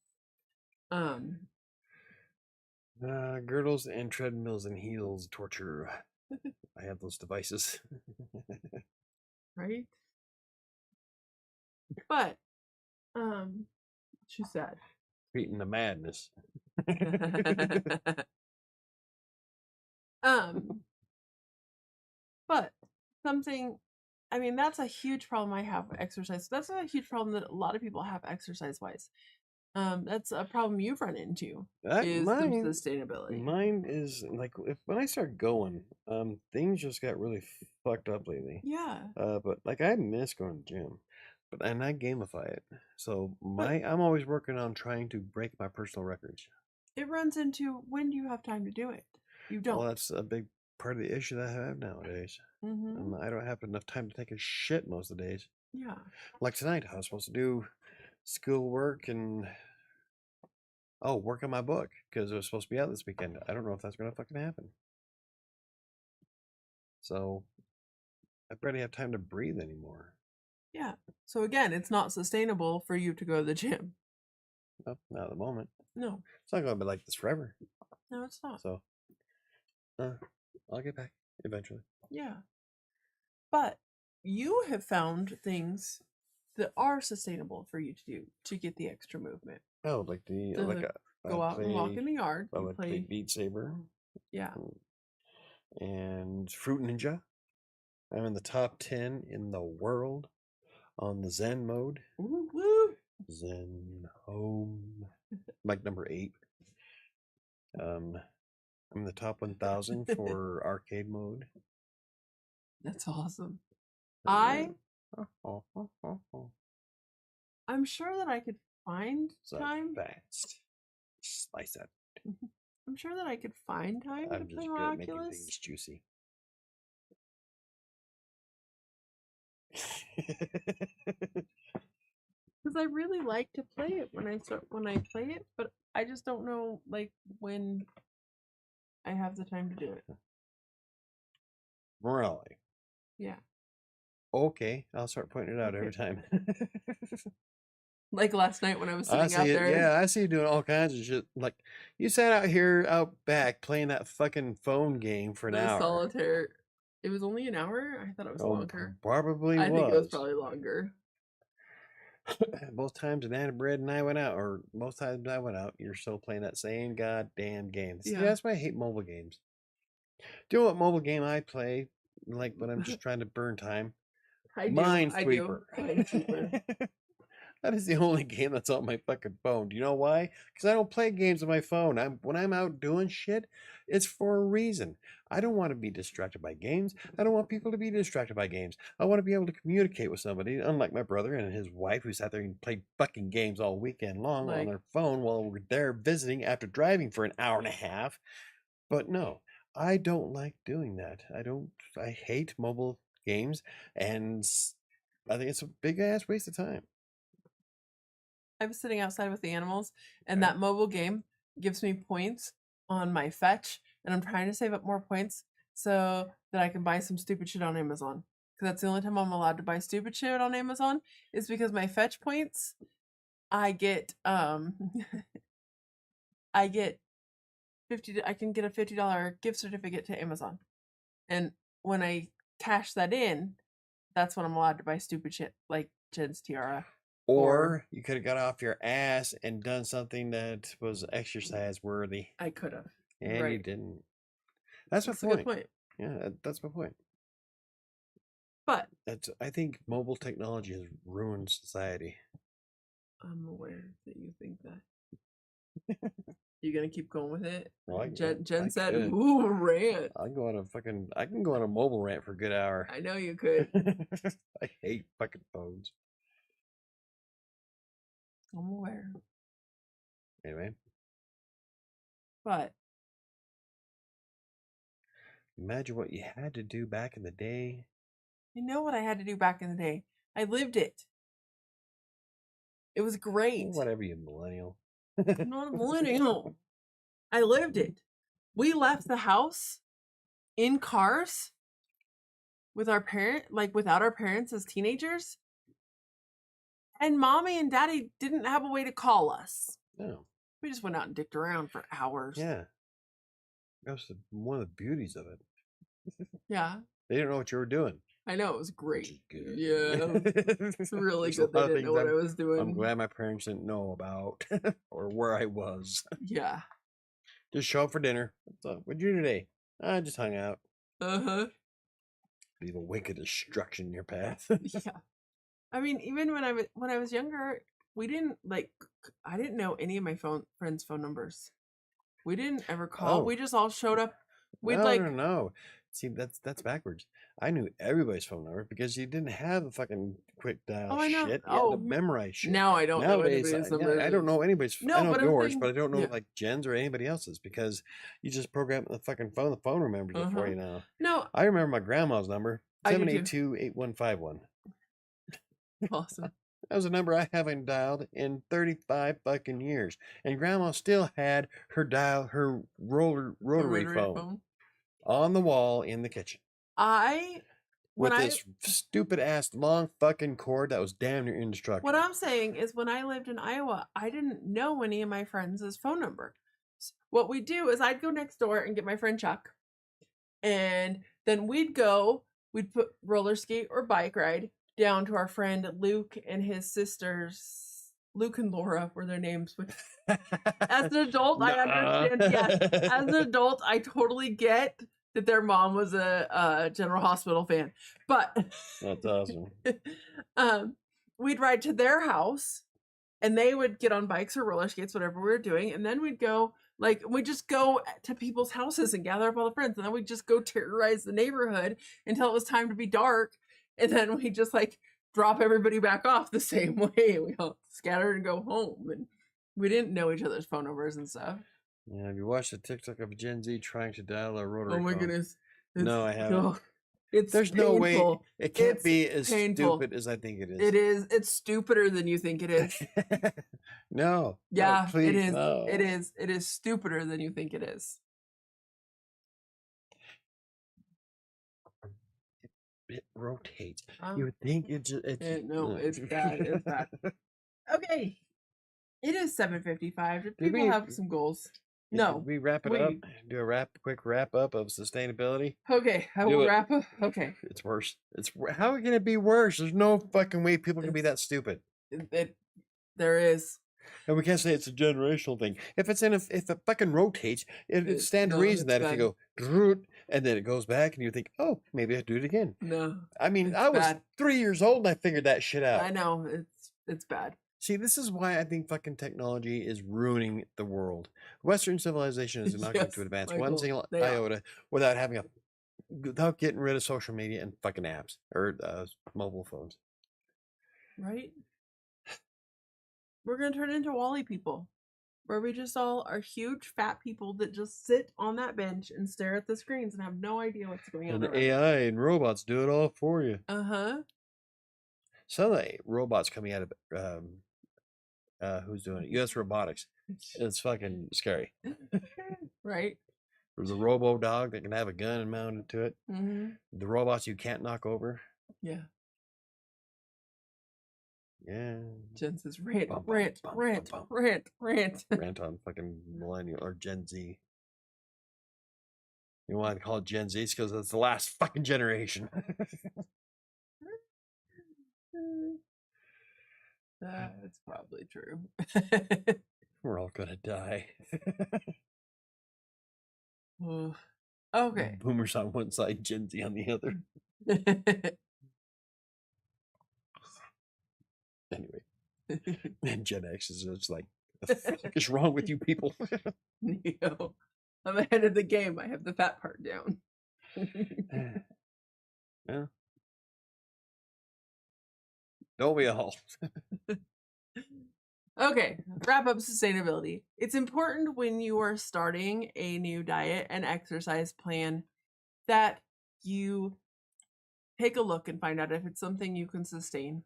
Girdles and treadmills and heels torture. I have those devices. Right? But, she said. Beating the madness. But something, I mean, that's a huge problem I have with exercise. That's a huge problem that a lot of people have exercise-wise. That's a problem you've run into is the sustainability. Mine is like when I start going, things just got really fucked up lately. Yeah. But like I miss going to the gym, and I gamify it. So I'm always working on trying to break my personal records. It runs into when do you have time to do it? You don't. Well, that's a big part of the issue that I have nowadays. I don't have enough time to take a shit most of the days. Yeah. Like tonight, I was supposed to do schoolwork and work on my book because it was supposed to be out this weekend. I don't know if that's gonna fucking happen. So I barely have time to breathe anymore. Yeah. So again, it's not sustainable for you to go to the gym. No, not at the moment. No. It's not gonna be like this forever. No, it's not. So I'll get back eventually. Yeah. But you have found things that are sustainable for you to do to get the extra movement. Oh, like go out and walk in the yard. I would play Beat Saber. Yeah. And Fruit Ninja. I'm in the top 10 in the world on the Zen mode. Woo, woo. Zen home. Like number 8. I'm in the top 1,000 for arcade mode. That's awesome. I'm sure that I could find time. Fast. Slice that. I'm sure that I could find time I'm to just play good at making Miraculous. things juicy. Because I really like to play it when I play it, but I just don't know like when I have the time to do it. Really? Yeah. Okay, I'll start pointing it out every time. Like last night when I was sitting out there. Yeah, I see you doing all kinds of shit. Like you sat out here out back playing that fucking phone game for an hour. Solitaire. It was only an hour? I thought it was longer. Probably I think it was probably longer. Both times Banana Bread and I went out, or most times I went out, you're still playing that same goddamn game. See, that's why I hate mobile games. Do you know what mobile game I play? Like when I'm just trying to burn time? Minesweeper. That is the only game that's on my fucking phone. Do you know why? Because I don't play games on my phone. When I'm out doing shit, it's for a reason. I don't want to be distracted by games. I don't want people to be distracted by games. I want to be able to communicate with somebody, unlike my brother and his wife who sat there and played fucking games all weekend long on their phone while we're there visiting after driving for an hour and a half. But no, I don't like doing that. I hate mobile games, and I think it's a big ass waste of time. I was sitting outside with the animals, and that mobile game gives me points on my fetch, and I'm trying to save up more points so that I can buy some stupid shit on Amazon. because that's the only time I'm allowed to buy stupid shit on Amazon, is because my fetch points, I get I get I can get a $50 gift certificate to Amazon. And when I cash that in, that's when I'm allowed to buy stupid shit like Jen's tiara. Or you could have got off your ass and done something that was exercise worthy. I could have. And right. you didn't. That's my That's a point. good point. Yeah, that's my point. But I think mobile technology has ruined society. I'm aware that you think that. You gonna keep going with it? Well, Jen said, "Ooh, rant." I can go on a mobile rant for a good hour. I know you could. I hate fucking phones. I'm aware. Anyway. But imagine what you had to do back in the day. You know what I had to do back in the day? I lived it. It was great. Whatever, you millennial. I'm not a millennial. I lived it. We left the house in cars with our without our parents as teenagers. And mommy and daddy didn't have a way to call us. No. We just went out and dicked around for hours. Yeah. That's one of the beauties of it. Yeah. They didn't know what you were doing. I know, it was great. Yeah. It's really good they didn't know what I was doing. I'm glad my parents didn't know about or where I was. Yeah. Just show up for dinner. What'd you do today? I just hung out. Uh-huh. Leave a wink of destruction in your path. Yeah. I mean, even when I was younger, we didn't I didn't know any of my friends' phone numbers. We didn't ever call. We just all showed up. We'd no. See, that's backwards. I knew everybody's phone number because you didn't have the fucking quick dial shit. You had to memorize shit. Now I don't know anybody's number. I don't know anybody's. No, I know yours, but I don't know like Jen's or anybody else's because you just program the fucking phone. The phone remembers it for you now. No, I remember my grandma's number: 782-8151. Awesome. That was a number I haven't dialed in 35 fucking years, and Grandma still had her rotary phone on the wall in the kitchen. With this stupid ass long fucking cord that was damn near indestructible. What I'm saying is, when I lived in Iowa, I didn't know any of my friends' phone number. What we do is I'd go next door and get my friend Chuck, and then we'd put roller skate or bike ride down to our friend Luke and his sisters. Luke and Laura were their names. As an adult, I understand. Yes, as an adult, I totally get that their mom was a General Hospital fan. But that's awesome. We'd ride to their house, and they would get on bikes or roller skates, whatever we were doing, and then we'd go. We'd just go to people's houses and gather up all the friends, and then we'd just go terrorize the neighborhood until it was time to be dark. And then we just drop everybody back off the same way. We all scatter and go home. And we didn't know each other's phone numbers and stuff. Yeah, have you watched the TikTok of Gen Z trying to dial a rotary phone? Oh my goodness. No, I haven't. There's no way. It can't be as stupid as I think it is. It is. It's stupider than you think it is. No. Yeah, no, please, it is. No. It is. It is stupider than you think it is. It rotates. You would think it's no, it's bad. It's bad. Okay. It is 7:55. Do people have some goals? No. We wrap it up. Do a quick wrap up of sustainability. Okay, I will wrap up. Okay. It's worse. How can it be worse? There's no fucking way people can be that stupid. There is. And we can't say it's a generational thing. If it fucking rotates, it stands to reason that if you go and then it goes back and you think, oh, maybe I'll do it again. No. I mean, I was 3 years old and I figured that shit out. I know. It's bad. See, this is why I think fucking technology is ruining the world. Western civilization is not going to advance one single iota without getting rid of social media and fucking apps or mobile phones. Right? We're going to turn into Wall-E people, where we just all are huge fat people that just sit on that bench and stare at the screens and have no idea what's going on. And AI and robots do it all for you. Uh-huh. Some of the robots coming out of who's doing it? US Robotics. It's fucking scary. Right. There's a robo dog that can have a gun mounted to it. Mm-hmm. The robots you can't knock over. Yeah. Yeah. Jen says rant, Bum, bum, rant, bum, rant, bum, bum. rant, rant. Rant on fucking millennial or Gen Z. You want to call it Gen Z because it's the last fucking generation. That's probably true. We're all gonna die. Oh, okay. Boomers on one side, Gen Z on the other. Anyway, and Gen X is just like, the fuck is wrong with you people? Neo, I'm ahead of the game. I have the fat part down. Yeah. Don't we all? Okay, wrap up sustainability. It's important when you are starting a new diet and exercise plan that you take a look and find out if it's something you can sustain.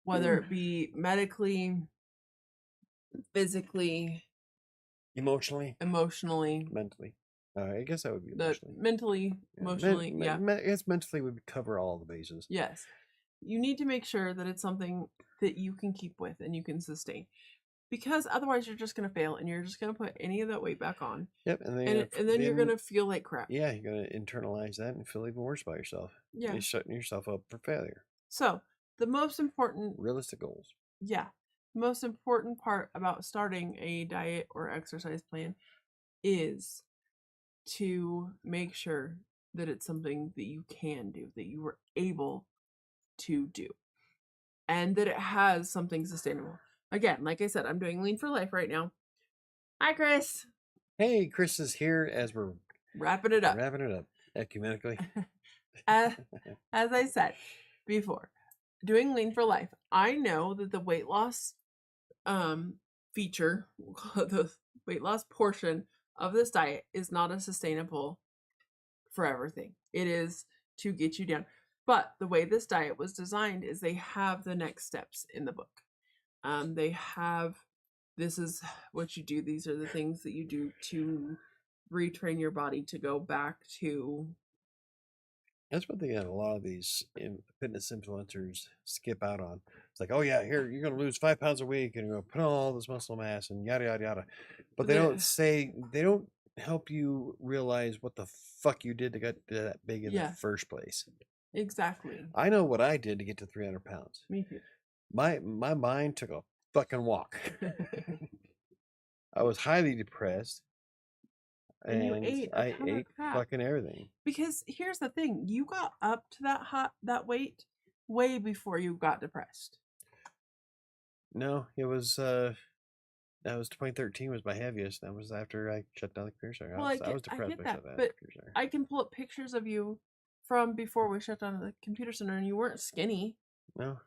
Whether it be medically, physically, Emotionally, emotionally, mentally. I guess that would be emotionally. mentally, emotionally, yeah. I guess mentally would cover all the bases. Yes. You need to make sure that it's something that you can keep with and you can sustain. Because otherwise you're just going to fail and you're just going to put any of that weight back on. Yep, and then you're going to feel like crap. Yeah, you're going to internalize that and feel even worse about yourself. Yeah. You're setting yourself up for failure. So, the most important... Realistic goals. Yeah. The most important part about starting a diet or exercise plan is to make sure that it's something that you can do, that you were able to do, and that it has something sustainable. Again, like I said, I'm doing Lean for Life right now. Hi, Chris. Hey, Chris is here as we're wrapping it up. Ecumenically. As I said before, doing Lean for Life, I know that the weight loss feature, the weight loss portion of this diet is not a sustainable forever thing. It is to get you down. But the way this diet was designed is they have the next steps in the book. They have, this is what you do. These are the things that you do to retrain your body to go back to... That's one thing that a lot of these fitness influencers skip out on. It's like, oh yeah, here you're gonna lose 5 pounds a week and you're gonna put on all this muscle mass and yada yada yada. But they don't help you realize what the fuck you did to get that big in the first place. Exactly. I know what I did to get to 300 pounds. Me too. My mind took a fucking walk. I was highly depressed. And you ate I ate fucking everything. Because here's the thing, you got up to that weight way before you got depressed. No, it was that was 2013 was my heaviest. That was after I shut down the computer center. Well, I was depressed by that. But I can pull up pictures of you from before we shut down the computer center and you weren't skinny. No.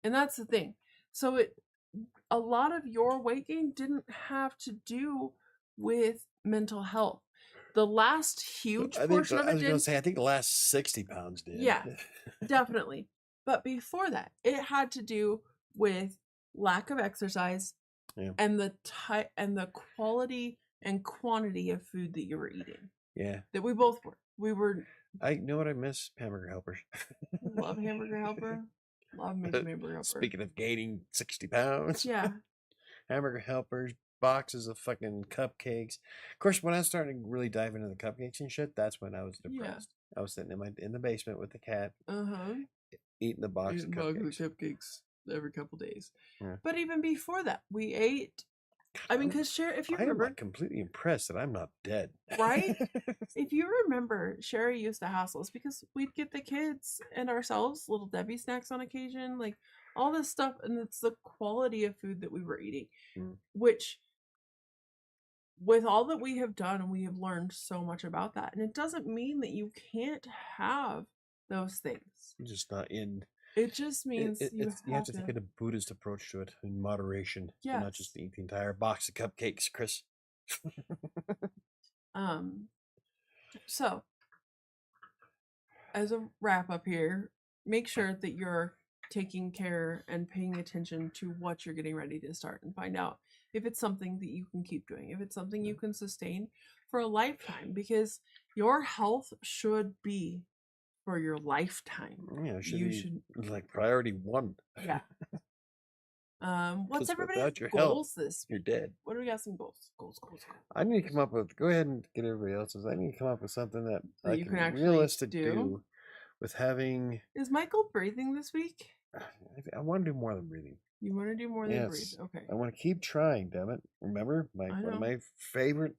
And that's the thing. So a lot of your weight gain didn't have to do with mental health. The last huge portion of it did. I was going to say, I think the last 60 pounds did. Yeah, definitely. But before that, it had to do with lack of exercise and the quality and quantity of food that you were eating. Yeah. That we both were. We were... I know what I miss? Hamburger Helper. Love Hamburger Helper. Love me some Hamburger Helper. Speaking of gaining 60 pounds. Yeah. Hamburger Helpers, boxes of fucking cupcakes. Of course, when I started really diving into the cupcakes and shit, that's when I was depressed. Yeah. I was sitting in the basement with the cat, eating the box of cupcakes every couple days. Yeah. But even before that, we ate. I mean, because Sherry, if you remember, I'm completely impressed that I'm not dead. Right? If you remember, Sherry used to hassle us because we'd get the kids and ourselves little Debbie snacks on occasion, like all this stuff, and it's the quality of food that we were eating, which, with all that we have done, we have learned so much about that, and it doesn't mean that you can't have those things. You're just not in. It just means you have to take a Buddhist approach to it in moderation. Yeah. Not just eat the entire box of cupcakes, Chris. So, as a wrap up here, make sure that you're taking care and paying attention to what you're getting ready to start and find out if it's something that you can keep doing, if it's something you can sustain for a lifetime, because your health should be for your lifetime. Yeah, You should be like priority 1. Yeah. What's 'Cause everybody's without your help, goals this you're week? dead. What do we got? Some goals. I need to come up with. Go ahead and get everybody else's. I need to come up with something that That I you can can actually realistic do? do with having. Is Michael breathing this week? I want to do more than breathing. You want to do more than breathe? Okay. I want to keep trying. Damn it! Remember, I one of know. my favorite.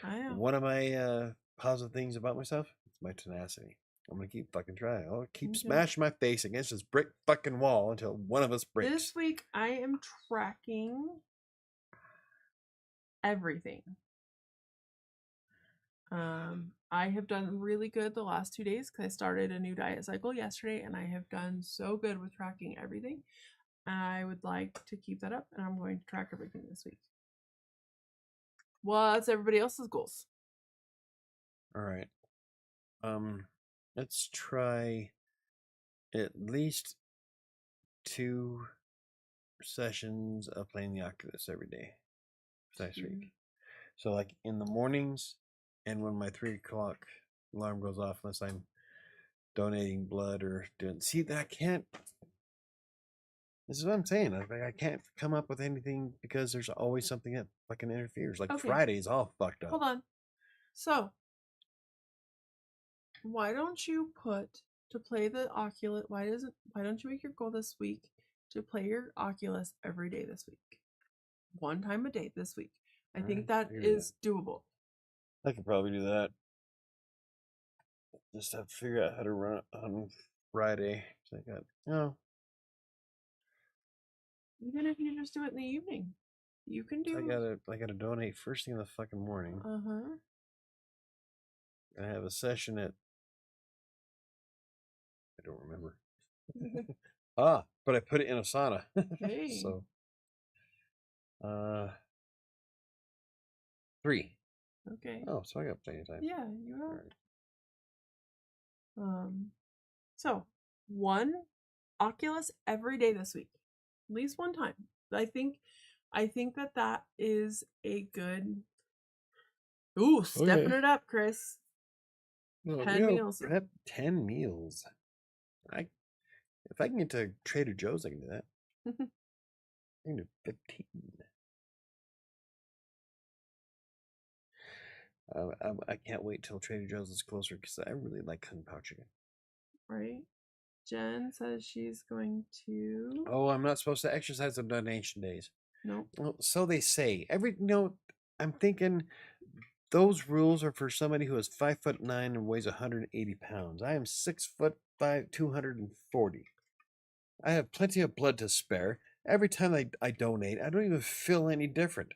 I know. One of my positive things about myself is my tenacity. I'm gonna keep fucking trying. I'll keep smashing my face against this brick fucking wall until one of us breaks. This week I am tracking everything. I have done really good the last 2 days because I started a new diet cycle yesterday, and I have done so good with tracking everything. I would like to keep that up, and I'm going to track everything this week. What's everybody else's goals? All right. Let's try at least 2 sessions of playing the Oculus every day next week. So like in the mornings and when my 3 o'clock alarm goes off, unless I'm donating blood or doing. See, that I can't. This is what I'm saying. I can't come up with anything because there's always something that fucking interferes. Like Friday's all fucked up. Hold on. So, why don't you put to play the Oculus? Why don't you make your goal this week to play your Oculus every day this week? 1 time a day this week. I think that is doable. I could probably do that. Just have to figure out how to run it on Friday. So I got Even if you just do it in the evening, you can do. I gotta donate first thing in the fucking morning. I have a session at. I don't remember. But I put it in a sauna. Okay. So. 3. Okay. Oh, so I got plenty of time. Yeah, you have. Right. So 1 Oculus every day this week, at least 1 time. I think that is a good. Ooh, stepping it up, Chris. 10 meals. Prep 10 meals. If I can get to Trader Joe's, I can do that. I can do 15. I can't wait till Trader Joe's is closer because I really like Kung Pao chicken. Right. Jen says she's going to. Oh, I'm not supposed to exercise on donation days. No. Well, so they say. I'm thinking those rules are for somebody who is 5'9" and weighs 180 pounds. I am 6'5", 240. I have plenty of blood to spare. Every time I donate, I don't even feel any different.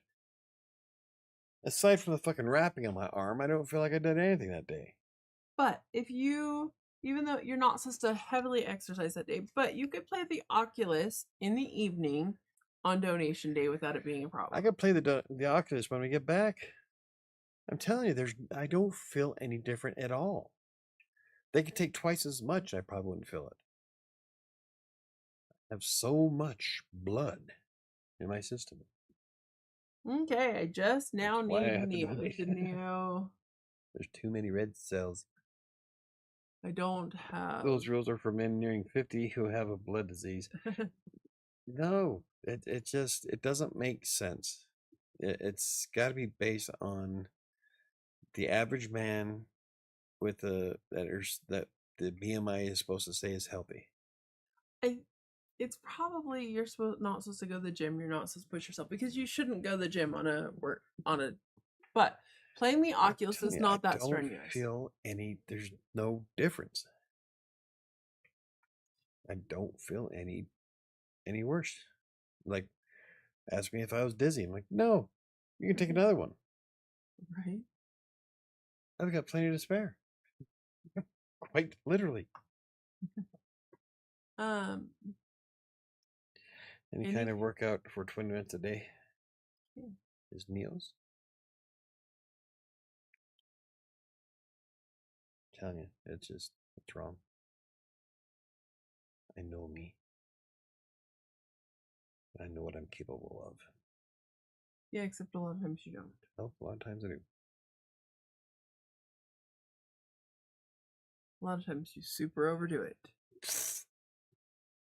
Aside from the fucking wrapping on my arm, I don't feel like I did anything that day. But if you, even though you're not supposed to heavily exercise that day, but you could play the Oculus in the evening on donation day without it being a problem. I could play the Oculus when we get back. I'm telling you, I don't feel any different at all. They could take twice as much, I probably wouldn't feel it. I have so much blood in my system. Okay, I just now need the new. There's too many red cells. I don't have. Those rules are for men nearing 50 who have a blood disease. No, it doesn't make sense. It's got to be based on the average man with that the BMI is supposed to say is healthy. It's probably you're not supposed to go to the gym. You're not supposed to push yourself because you shouldn't go to the gym on a. But playing the Oculus is not that strenuous. I don't feel there's no difference. I don't feel any worse. Like, ask me if I was dizzy. I'm like, no, you can take another one. Right. I've got plenty to spare. Quite literally. Any kind of workout for 20 minutes a day is Neo's. I'm telling you, it's wrong. I know me. I know what I'm capable of. Yeah, except a lot of times you don't. Oh, a lot of times I do. lot of times you super overdo it.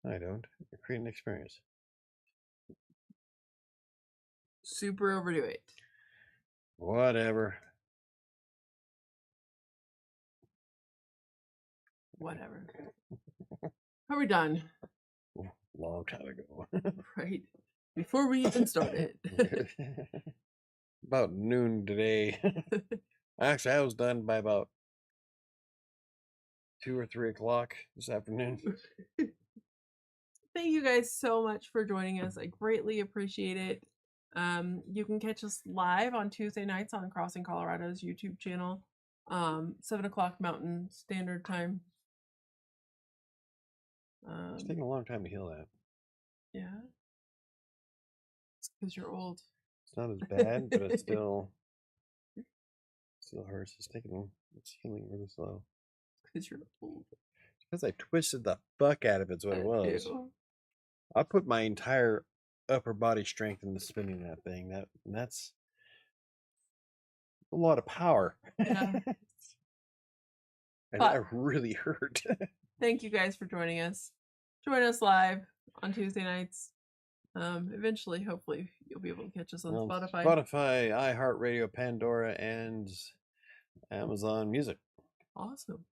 I don't. Create an experience. Super overdo it. Whatever. Whatever. Are we done? Long time ago. Right. Before we even started. About noon today. Actually, I was done by about 2 or 3 o'clock this afternoon. Thank you guys so much for joining us. I greatly appreciate it. You can catch us live on Tuesday nights on Crossing Colorado's YouTube channel, 7 o'clock Mountain Standard Time. It's taking a long time to heal that. Yeah. It's because you're old. It's not as bad, but it still hurts. It's healing really slow. Because you're old. It's because I twisted the fuck out of it's what it was. I put my entire upper body strength into spinning that thing. That's a lot of power. Yeah. And that really hurt. Thank you guys for joining us. Join us live on Tuesday nights. Eventually, hopefully, you'll be able to catch us on Spotify. Spotify, iHeartRadio, Pandora, and Amazon Music. Awesome.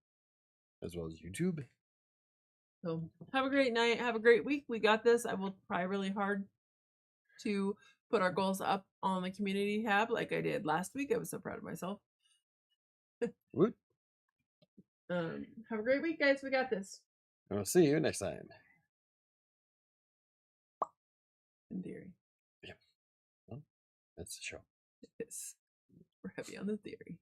As well as YouTube. So have a great night. Have a great week. We got this. I will try really hard to put our goals up on the community tab like I did last week. I was so proud of myself. Woot. Have a great week, guys. We got this. I'll see you next time. In theory. Yeah. Well, that's the show. Yes. We're heavy on the theory.